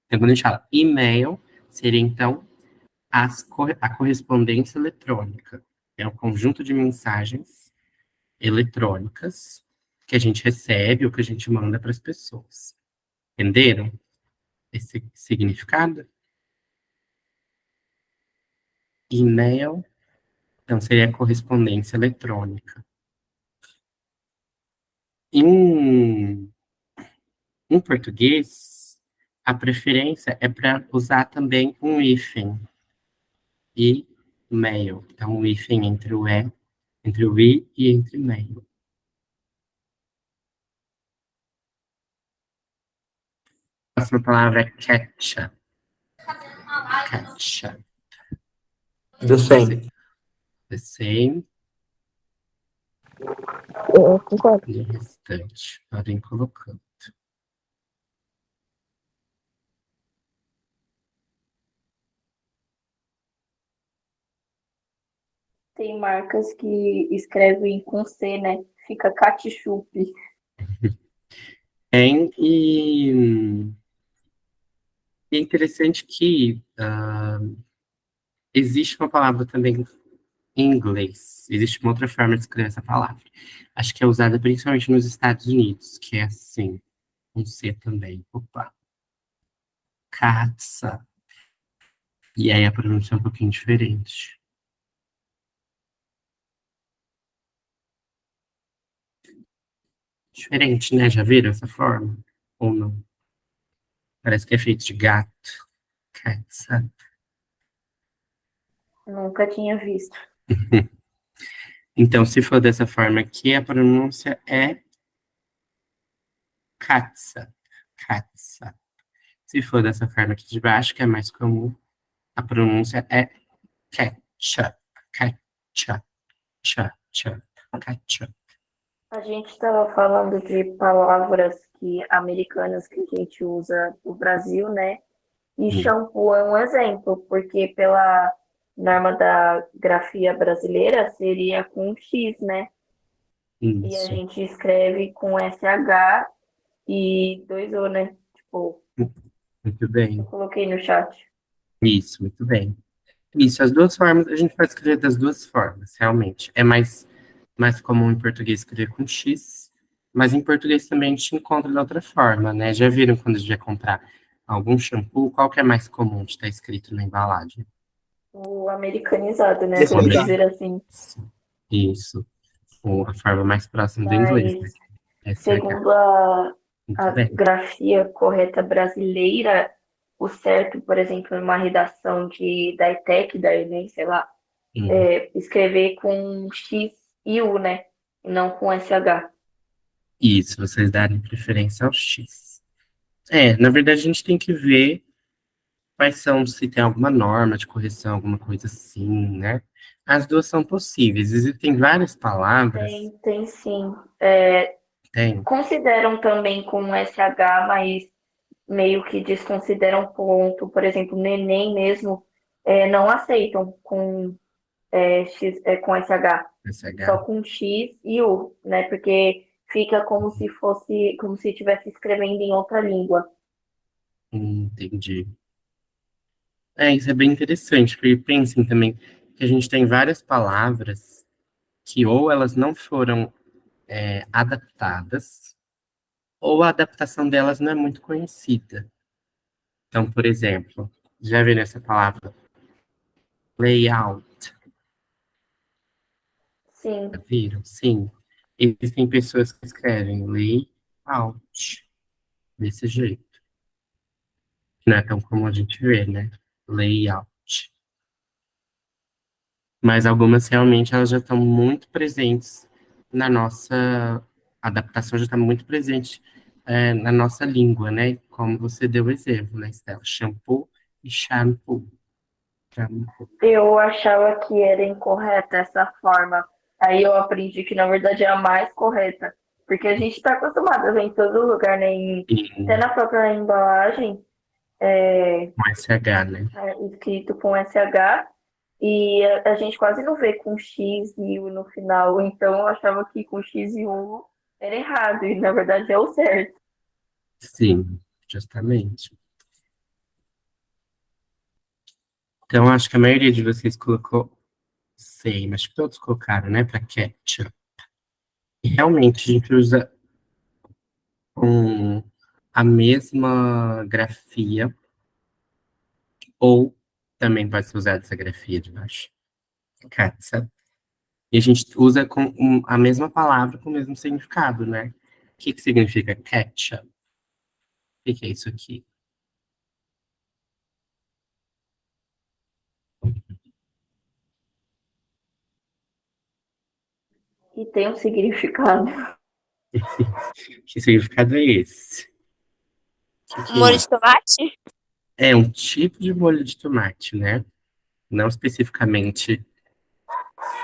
Então, quando a gente fala e-mail, seria então a correspondência eletrônica. É um conjunto de mensagens eletrônicas que a gente recebe ou que a gente manda para as pessoas. Entenderam esse significado? E-mail, então, seria a correspondência eletrônica. Em português, a preferência é para usar também um hífen. E-mail. Então, um hífen entre o i e entre mail. A próxima palavra é ketchup. Ketchup. The same. The same. Eu concordo. E o restante. Podem colocar. Tem marcas que escrevem com C, né? Fica ketchup. E é interessante que existe uma palavra também em inglês. Existe uma outra forma de escrever essa palavra. Acho que é usada principalmente nos Estados Unidos, que é assim, um C também. Opa. Caça. E aí a pronúncia é um pouquinho diferente. Diferente, né? Já viram essa forma? Ou não? Parece que é feito de gato. Caça. Nunca tinha visto. Então, se for dessa forma aqui, a pronúncia é katsa. Katsa. Se for dessa forma aqui de baixo, que é mais comum, a pronúncia é ketchup. Ketchup. Ketchup. Ketchup. A gente estava falando de palavras americanas que a gente usa no Brasil, né? E shampoo é um exemplo, porque pela norma da grafia brasileira seria com X, né? E a Isso. gente escreve com SH e dois O, né? Tipo, Muito bem. eu coloquei no chat. Isso, muito bem. Isso, as duas formas, a gente pode escrever das duas formas, realmente. É mais comum em português escrever com X, mas em português também a gente encontra da outra forma, né? Já viram quando a gente vai comprar algum shampoo, qual que é mais comum de estar escrito na embalagem? O americanizado, né? Vamos Americanizado. dizer assim. Isso, ou a forma mais próxima do inglês, né? Mas, SH. segundo a Muito bem. grafia correta brasileira, o certo, por exemplo, numa redação da ETEC, da Enem, sei lá, escrever com X e U, né? E não com SH. Isso, vocês darem preferência ao X. Na verdade, a gente tem que ver quais são, se tem alguma norma de correção, alguma coisa assim, né? As duas são possíveis. Existem várias palavras. Tem sim. Tem. Consideram também com SH, mas meio que desconsideram ponto. Por exemplo, neném mesmo, não aceitam com, com SH. SH. Só com X e U, né? Porque fica como se fosse, como se estivesse escrevendo em outra língua. Entendi. Isso é bem interessante, porque pensem também que a gente tem várias palavras que ou elas não foram adaptadas, ou a adaptação delas não é muito conhecida. Então, por exemplo, já viram essa palavra? Layout. Sim, Já viram? Sim. Existem pessoas que escrevem layout desse jeito. Não é tão comum a gente ver, né? Layout. Mas algumas realmente elas já estão muito presentes na nossa a adaptação já está muito presente na nossa língua, né? Como você deu o exemplo, né, Estela? Shampoo e shampoo. Shampoo. Eu achava que era incorreta essa forma. Aí eu aprendi que na verdade é a mais correta. Porque a gente está acostumado a ver em todo lugar, né? Até E na própria embalagem, é, com SH, né? escrito com SH. E a gente quase não vê com X e U no final. Então eu achava que com X e U era errado. E na verdade é o certo. Sim, justamente. Então, acho que a maioria de vocês colocou sei, mas que todos colocaram, né, para ketchup. E realmente a gente usa com a mesma grafia, ou também pode ser usada essa grafia de baixo. Ketchup. E a gente usa com a mesma palavra com o mesmo significado, né? O que que significa ketchup? O que que é isso aqui? E tem um significado. Que significado é esse? O que que é Molho de isso? tomate? É um tipo de molho de tomate, né? Não especificamente.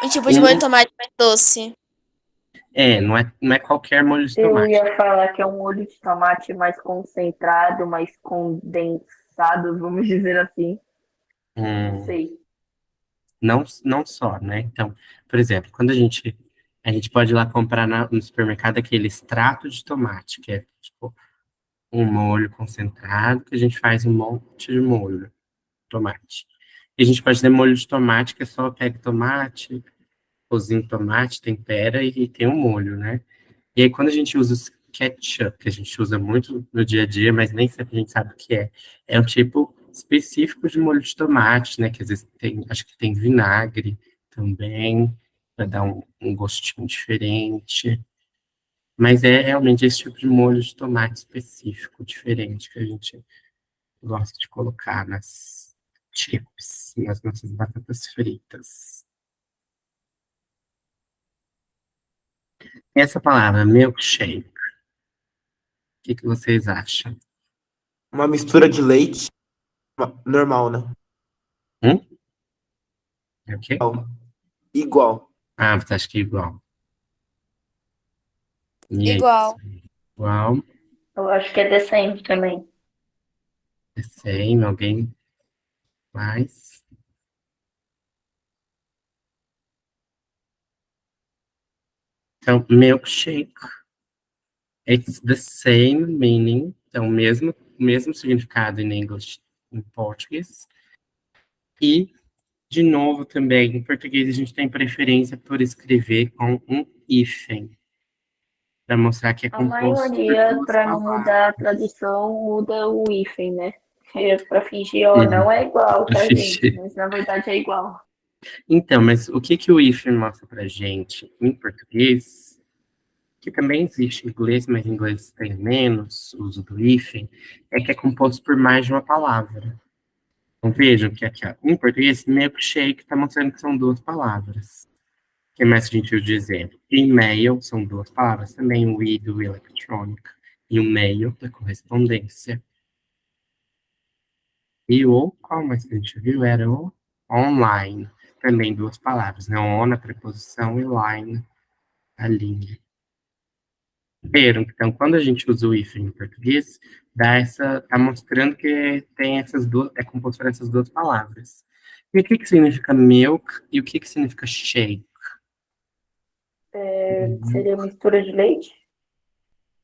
Um tipo de molho de Um, tomate mais doce. não é qualquer molho de Eu tomate. ia falar que é um molho de tomate mais concentrado, mais condensado, vamos dizer assim. Não Hum, sei. não só, né? Então, por exemplo, quando a gente pode ir lá comprar no supermercado aquele extrato de tomate, que é tipo um molho concentrado, que a gente faz um monte de molho de tomate. E a gente pode ter molho de tomate, que é só pega tomate, cozinha o tomate, tempera e tem um molho, né? E aí, quando a gente usa os ketchup, que a gente usa muito no dia a dia, mas nem sempre a gente sabe o que é um tipo específico de molho de tomate, né? Que às vezes tem, acho que tem vinagre também, para dar um gostinho diferente. Mas é realmente esse tipo de molho de tomate específico, diferente, que a gente gosta de colocar nas chips, nas nossas batatas fritas. Essa palavra, milkshake, o que que vocês acham? Uma mistura de leite normal, né? Hum? É o quê? Igual. Ah, você acha que é igual? E aí, Igual. igual, Eu acho que é decente também. é same, alguém mais? Então, milkshake, it's the same meaning, então, o mesmo significado em inglês, em português, e de novo, também, em português, a gente tem preferência por escrever com um hífen, para mostrar que é A composto por maioria, duas para não mudar a palavras. tradução, muda o hífen, né? Para fingir, ó, não Uhum. é igual, Pra tá, gente? fingir. Mas na verdade é igual. Então, mas o que que o hífen mostra pra gente em português, que também existe em inglês, mas em inglês tem menos uso do hífen, é que é composto por mais de uma palavra. Então vejam que aqui, ó, em português, milkshake está mostrando que são duas palavras. O que mais a gente usa de exemplo? E-mail são duas palavras também, o e do eletrônica, e o mail da correspondência. E o, qual mais que a gente viu? Era o online, também duas palavras, né? On na preposição e line, a linha. Entenderam? Então, quando a gente usa o if em português, tá mostrando que tem essas duas, é composto por essas duas palavras. E o que que significa milk e o que que significa shake? Seria mistura de leite?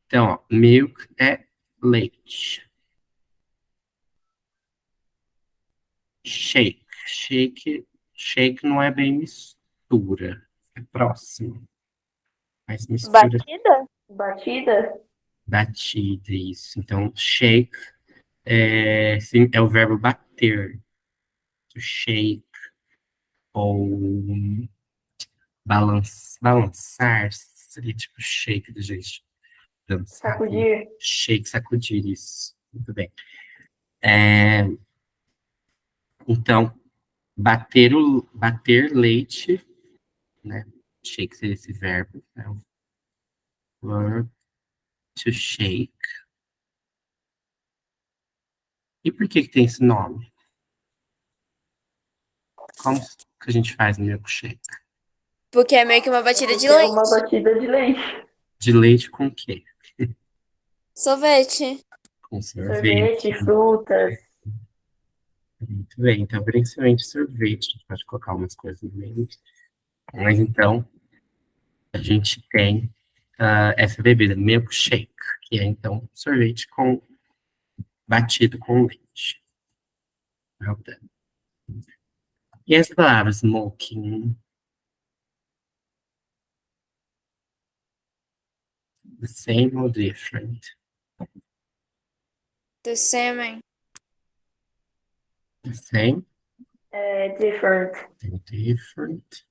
Então, ó, milk é leite. Shake não é bem mistura, é próximo, mas mistura Batida? Batida? batida, isso. Então, shake sim, é o verbo bater, to shake, ou balançar, seria tipo shake do jeito de dançar, né? Sacudir? Shake, sacudir, isso. Muito bem. É, então, bater leite, né? Shake seria esse verbo, né? O verb to shake. E por que tem esse nome? Como que a gente faz no milkshake? Porque é meio que uma batida de Porque é uma leite. batida de leite. De leite com o quê? Sorvete. Com Sorvete, sorvete. frutas. Muito bem, então principalmente sorvete, a gente pode colocar umas coisas no meio. Mas então, a gente tem essa bebida, milkshake, que é então sorvete com batido com leite. Well done. E as palavras smoking, the same or different? Do sêmen. The same É different. and different.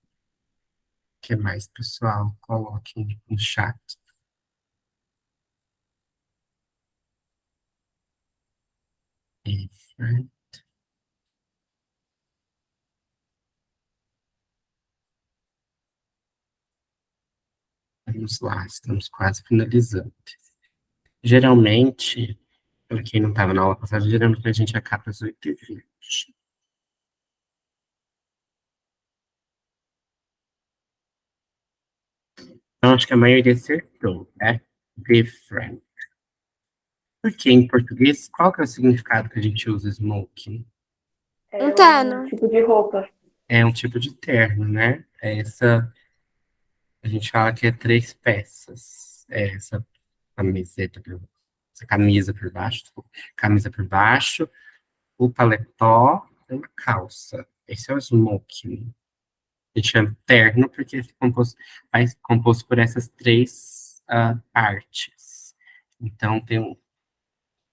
O que mais, pessoal? Coloquem no chat. Different. Vamos lá, estamos quase finalizando. Geralmente, para quem não estava na aula passada, geralmente a gente acaba às 8h20. Então, acho que a maioria acertou, né? Different. Porque em português, qual que é o significado que a gente usa smoking? É Um um terno. tipo de roupa. É um tipo de terno, né? A gente fala que é 3 peças. É essa camiseta, essa camisa por baixo, desculpa, camisa por baixo, o paletó e uma calça. Esse é o smoking. A gente chama terno porque é composto por essas 3 partes. Então, tem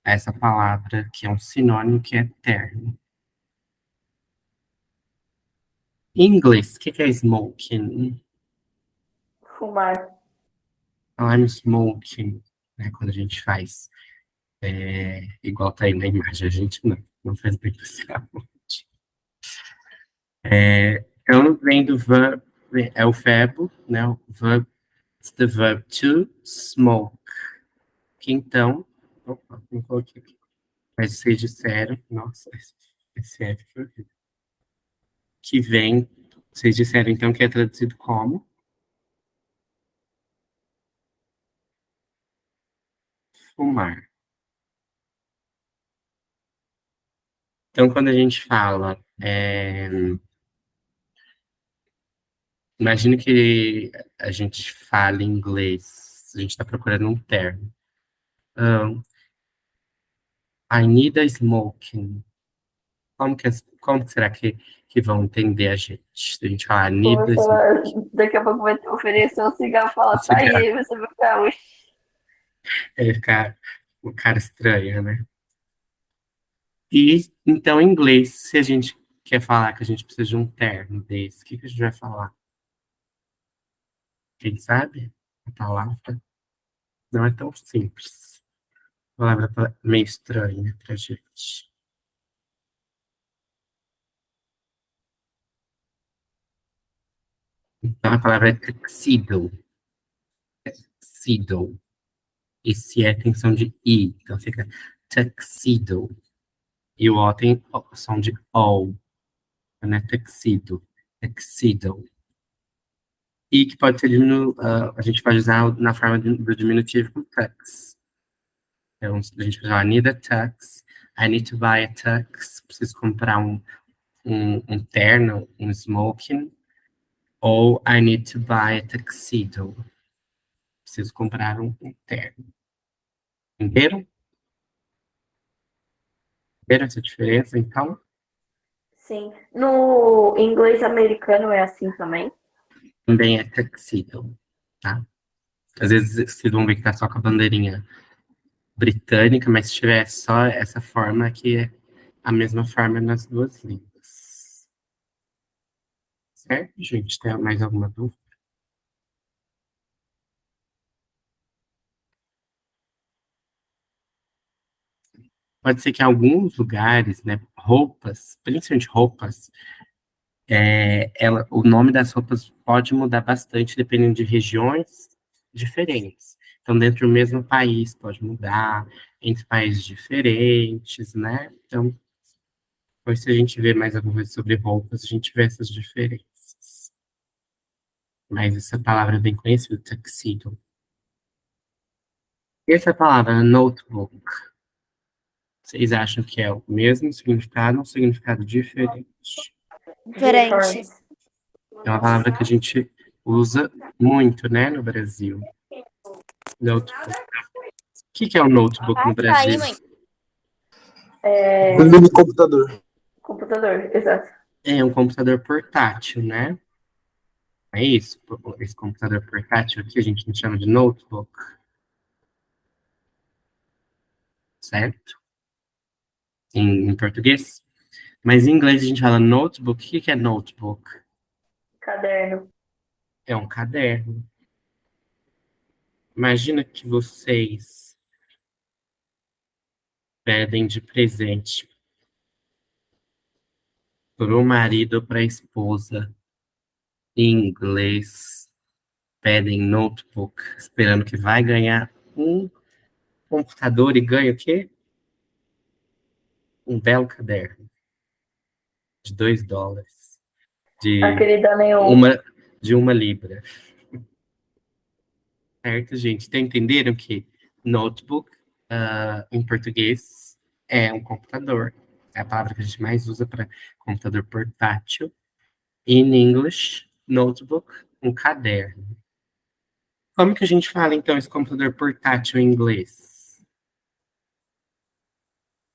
essa palavra que é um sinônimo que é terno. Em inglês, o que é smoking? Fumar. I'm smoking, né? Quando a gente faz igual tá aí na imagem, a gente não faz bem pra saúde. Então, vem do verb, é o verbo, né? O verb, it's the verb to smoke. Que então, opa, não coloquei aqui. Mas vocês disseram, nossa, esse F foi horrível. Que vem, vocês disseram então que é traduzido como fumar. Então, quando a gente fala, imagina que a gente fala em inglês, a gente está procurando um termo. I need a smoking. Como que será que vão entender a gente? Se a gente falar need a Começa lá, smoking, daqui a pouco vai te oferecer um cigarro e falar, tá aí, você vai ficar, "Oxi." ele fica um cara estranho, né? E, então, em inglês, se a gente quer falar que a gente precisa de um termo desse, o que a gente vai falar? Quem sabe? A palavra não é tão simples. A palavra tá meio estranha pra gente. Então, a palavra é tuxedo. Tuxedo. Esse é tem som de I, então fica tuxedo. E o O tem som de O, não é tuxedo. Tuxedo. E que pode ser a gente pode usar na forma do diminutivo com tux. Então, a gente pode falar, I need a tux, I need to buy a tux, preciso comprar um terno, um smoking, ou I need to buy a tuxedo, preciso comprar um terno. Entenderam? Entenderam essa diferença, então? Sim. No inglês americano é assim também? Também é tuxedo, tá? Às vezes vocês vão ver que tá só com a bandeirinha britânica, mas se tiver só essa forma aqui, é a mesma forma nas duas línguas. Certo, gente? Tem mais alguma dúvida? Pode ser que em alguns lugares, né, roupas, principalmente roupas, O nome das roupas pode mudar bastante dependendo de regiões diferentes. Então, dentro do mesmo país pode mudar, entre países diferentes, né? Então, depois se a gente vê mais alguma coisa sobre roupas, a gente vê essas diferenças. Mas essa palavra é bem conhecida, tuxedo. E essa palavra, notebook, vocês acham que é o mesmo significado ou um significado diferente? Diferente. É uma palavra que a gente usa muito, né, no Brasil. Notebook. O que é um notebook no Tá aí, Brasil? mãe. Um mini computador. Computador, exato. É um computador portátil, né? É isso. Esse computador portátil aqui a gente não chama de notebook, certo? Em português. Mas em inglês a gente fala notebook. O que é notebook? Caderno. É um caderno. Imagina que vocês pedem de presente para o marido ou para a esposa, em inglês, pedem notebook, esperando que vai ganhar um computador e ganha o quê? Um belo caderno de $2, de Aquele da Neon. uma, de 1 libra. Certo, gente? Então, entenderam que notebook, em português, é um computador. É a palavra que a gente mais usa para computador portátil. In English, notebook, um caderno. Como que a gente fala, então, esse computador portátil em inglês?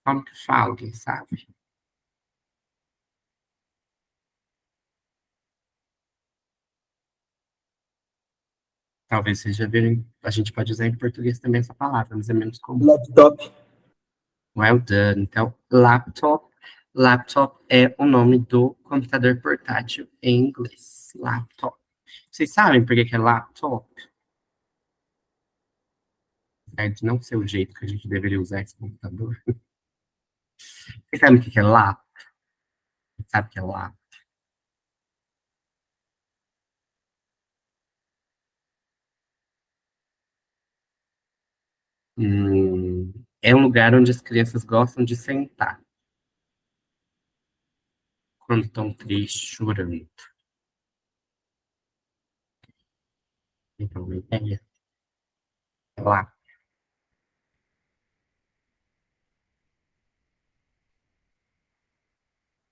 Como que fala, quem sabe? Talvez vocês já viram, a gente pode usar em português também essa palavra, mas é menos comum. Laptop. Well done. Então, laptop. Laptop é o nome do computador portátil em inglês. Laptop. Vocês sabem por que que é laptop? É de não ser o jeito que a gente deveria usar esse computador. Vocês sabem o que que é lap? Sabe o que é lap? É um lugar onde as crianças gostam de sentar quando estão tristes, chorando. Então, uma ideia. É lá.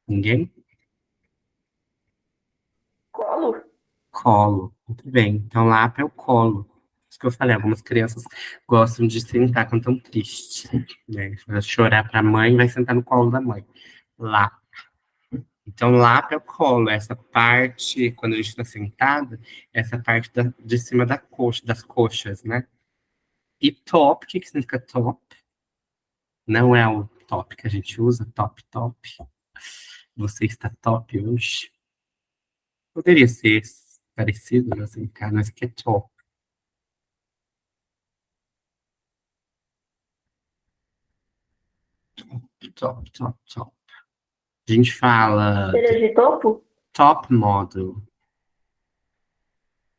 Ninguém? Colo? Colo. Muito bem. Então, lap é o colo. Isso que eu falei, algumas crianças gostam de sentar quando estão tristes, né? Vai chorar para a mãe, vai sentar no colo da mãe. Lap. Então, lap é o colo, essa parte, quando a gente está sentado, essa parte de cima da coxa, das coxas, né? E top, o que que significa top? Não é o top que a gente usa, top, top. Você está top hoje. Poderia ser parecido, assim, cara, mas aqui é top. Top, top, top. A gente fala Seria de topo? top model.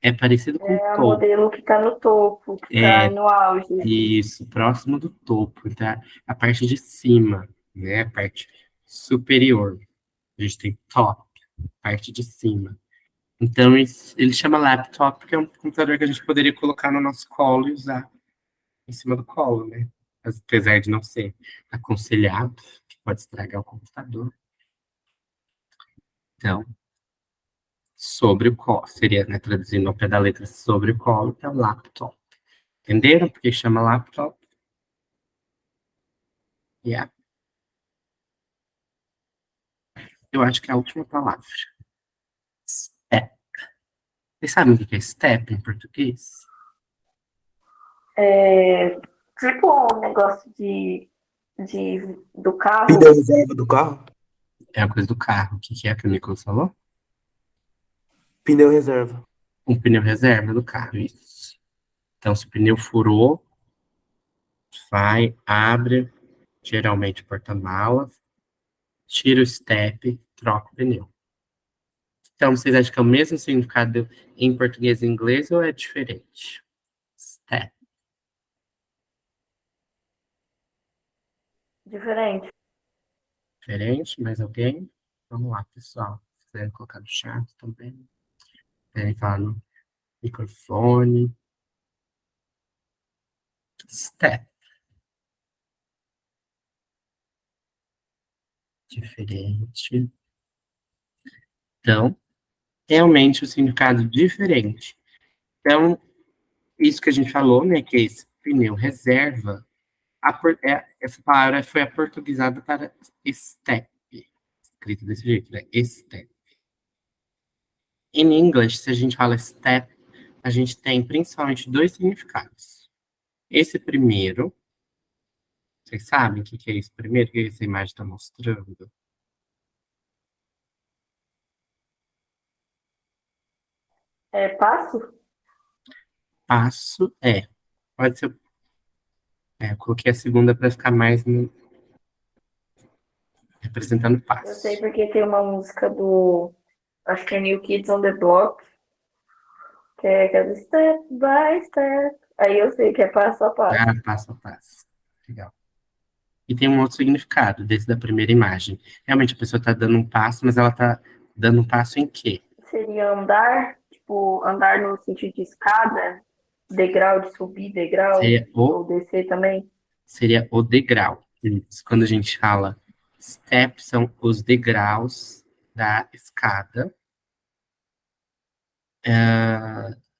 É parecido com É a topo. modelo que tá no topo, que tá É no auge. isso, próximo do topo, tá? A parte de cima, né? A parte superior. A gente tem top, parte de cima. Então, ele chama laptop porque é um computador que a gente poderia colocar no nosso colo e usar em cima do colo, né? Apesar de não ser aconselhado, que pode estragar o computador. Então, sobre o colo, seria, né, traduzindo ao pé da letra, sobre o colo, é o laptop. Entenderam por que chama laptop? Yeah. Eu acho que é a última palavra. Step. Vocês sabem o que é step em português? É, tipo um negócio do carro. Pneu reserva do carro. É a coisa do carro. O que é que o Nicolas falou? Pneu reserva. Um pneu reserva do carro, isso. Então, se o pneu furou, vai, abre, geralmente o porta-malas, tira o step, troca o pneu. Então, vocês acham que é o mesmo significado em português e inglês ou é diferente? Step. Diferente. Diferente? Mais alguém? Vamos lá, pessoal. Se quiserem colocar no chat também. Quiserem falar no microfone. Step. Diferente. Então, realmente o significado diferente. Então, isso que a gente falou, né, que esse pneu reserva, essa palavra foi aportuguesada para step, escrito desse jeito, né, step. Em inglês, se a gente fala step, a gente tem principalmente dois significados. Esse primeiro, vocês sabem o que é esse primeiro que essa imagem está mostrando? É passo? Passo, pode ser, eu coloquei a segunda para ficar mais representando Eu sei passo. porque tem uma música do. Acho que é New Kids on the Block, que é aquela step by step. Aí eu sei que é passo a passo. Ah, passo a passo. Legal. E tem um outro significado desse da primeira imagem. Realmente a pessoa está dando um passo, mas ela está dando um passo em quê? Seria andar, tipo, andar no sentido de escada, degrau de subir, degrau, Seria o, ou descer também. seria o degrau. Isso. Quando a gente fala step, são os degraus da escada.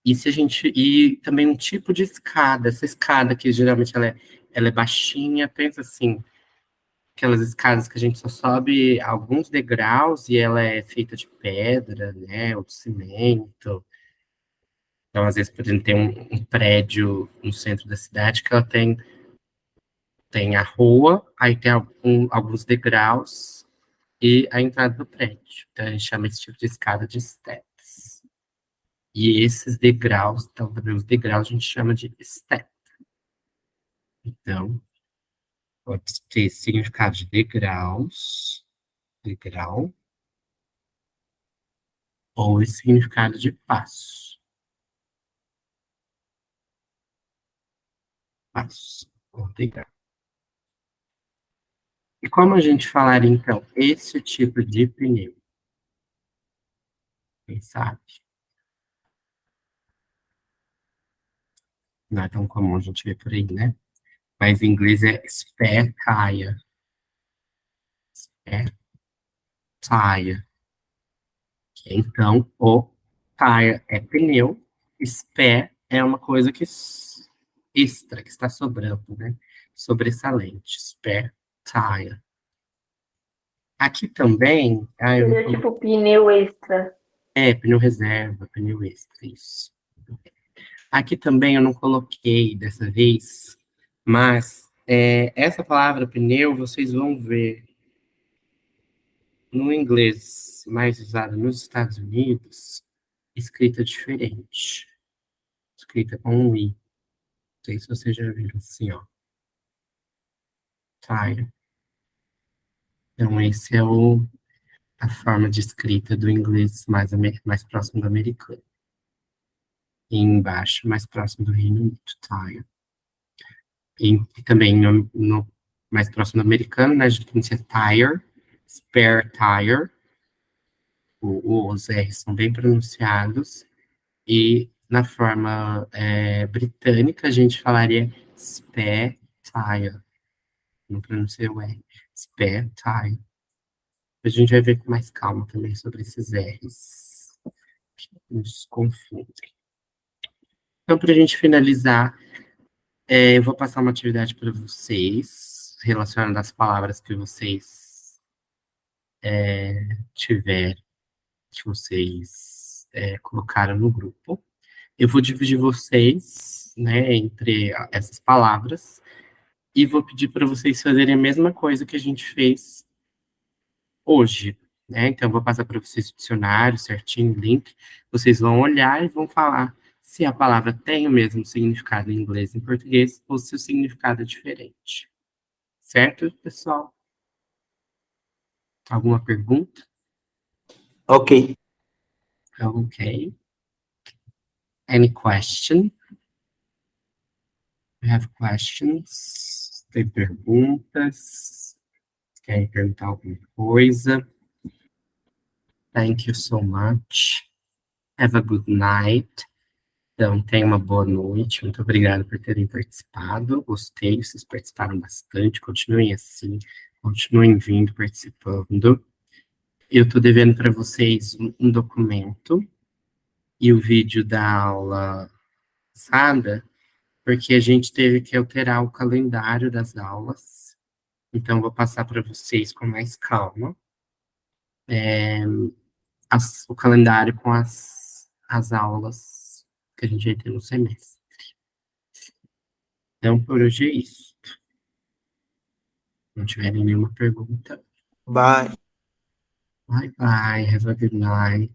E se a gente. E também um tipo de escada. Essa escada que geralmente ela é baixinha, pensa assim, aquelas escadas que a gente só sobe alguns degraus e ela é feita de pedra, né, ou de cimento. Então, às vezes, por exemplo, tem um prédio no centro da cidade que ela tem a rua, aí tem alguns degraus e a entrada do prédio. Então, a gente chama esse tipo de escada de steps. E esses degraus, então, também os degraus a gente chama de step. Então, pode ter significado de degraus, degrau, ou esse significado de passo, passo, ou degrau. E como a gente falaria, então, esse tipo de pneu? Quem sabe? Não é tão comum a gente ver por aí, né? Mas em inglês é spare tire. Spare tire. Então, o tire é pneu, spare é uma coisa extra, que está sobrando, né? Sobressalente. Spare tire. Aqui também, eu não Seria coloquei. tipo pneu extra. Pneu reserva, pneu extra, isso. Aqui também eu não coloquei dessa vez, mas essa palavra pneu vocês vão ver no inglês mais usado nos Estados Unidos, escrita diferente, escrita com um i. Não sei se vocês já viram assim, ó. Tire. Então, esse é a forma de escrita do inglês mais próximo do americano. E embaixo, mais próximo do Reino Unido, tire. E também mais próximo do americano, né, a gente pronuncia tire, spare tire, os R's são bem pronunciados, e na forma britânica a gente falaria spare tire, não pronuncia o R, spare tire. A gente vai ver com mais calma também sobre esses R's, que nos confundem. Então, para a gente finalizar, eu vou passar uma atividade para vocês, relacionando as palavras que vocês tiver, que vocês colocaram no grupo. Eu vou dividir vocês, né, entre essas palavras e vou pedir para vocês fazerem a mesma coisa que a gente fez hoje, né? Então, eu vou passar para vocês o dicionário certinho, o link. Vocês vão olhar e vão falar se a palavra tem o mesmo significado em inglês e em português ou se o significado é diferente. Certo, pessoal? Alguma pergunta? Ok. Okay. Any question? You have questions? Tem perguntas? Querem perguntar alguma coisa? Thank you so much. Have a good night. Então, tenha uma boa noite. Muito obrigado por terem participado. Gostei, vocês participaram bastante. Continuem assim. Continuem vindo, participando. Eu estou devendo para vocês um documento e o vídeo da aula passada, porque a gente teve que alterar o calendário das aulas. Então, vou passar para vocês com mais calma. O calendário com as aulas que a gente vai ter no semestre. Então, por hoje é isso. Se não tiverem nenhuma pergunta, Bye. bye bye, have a good night.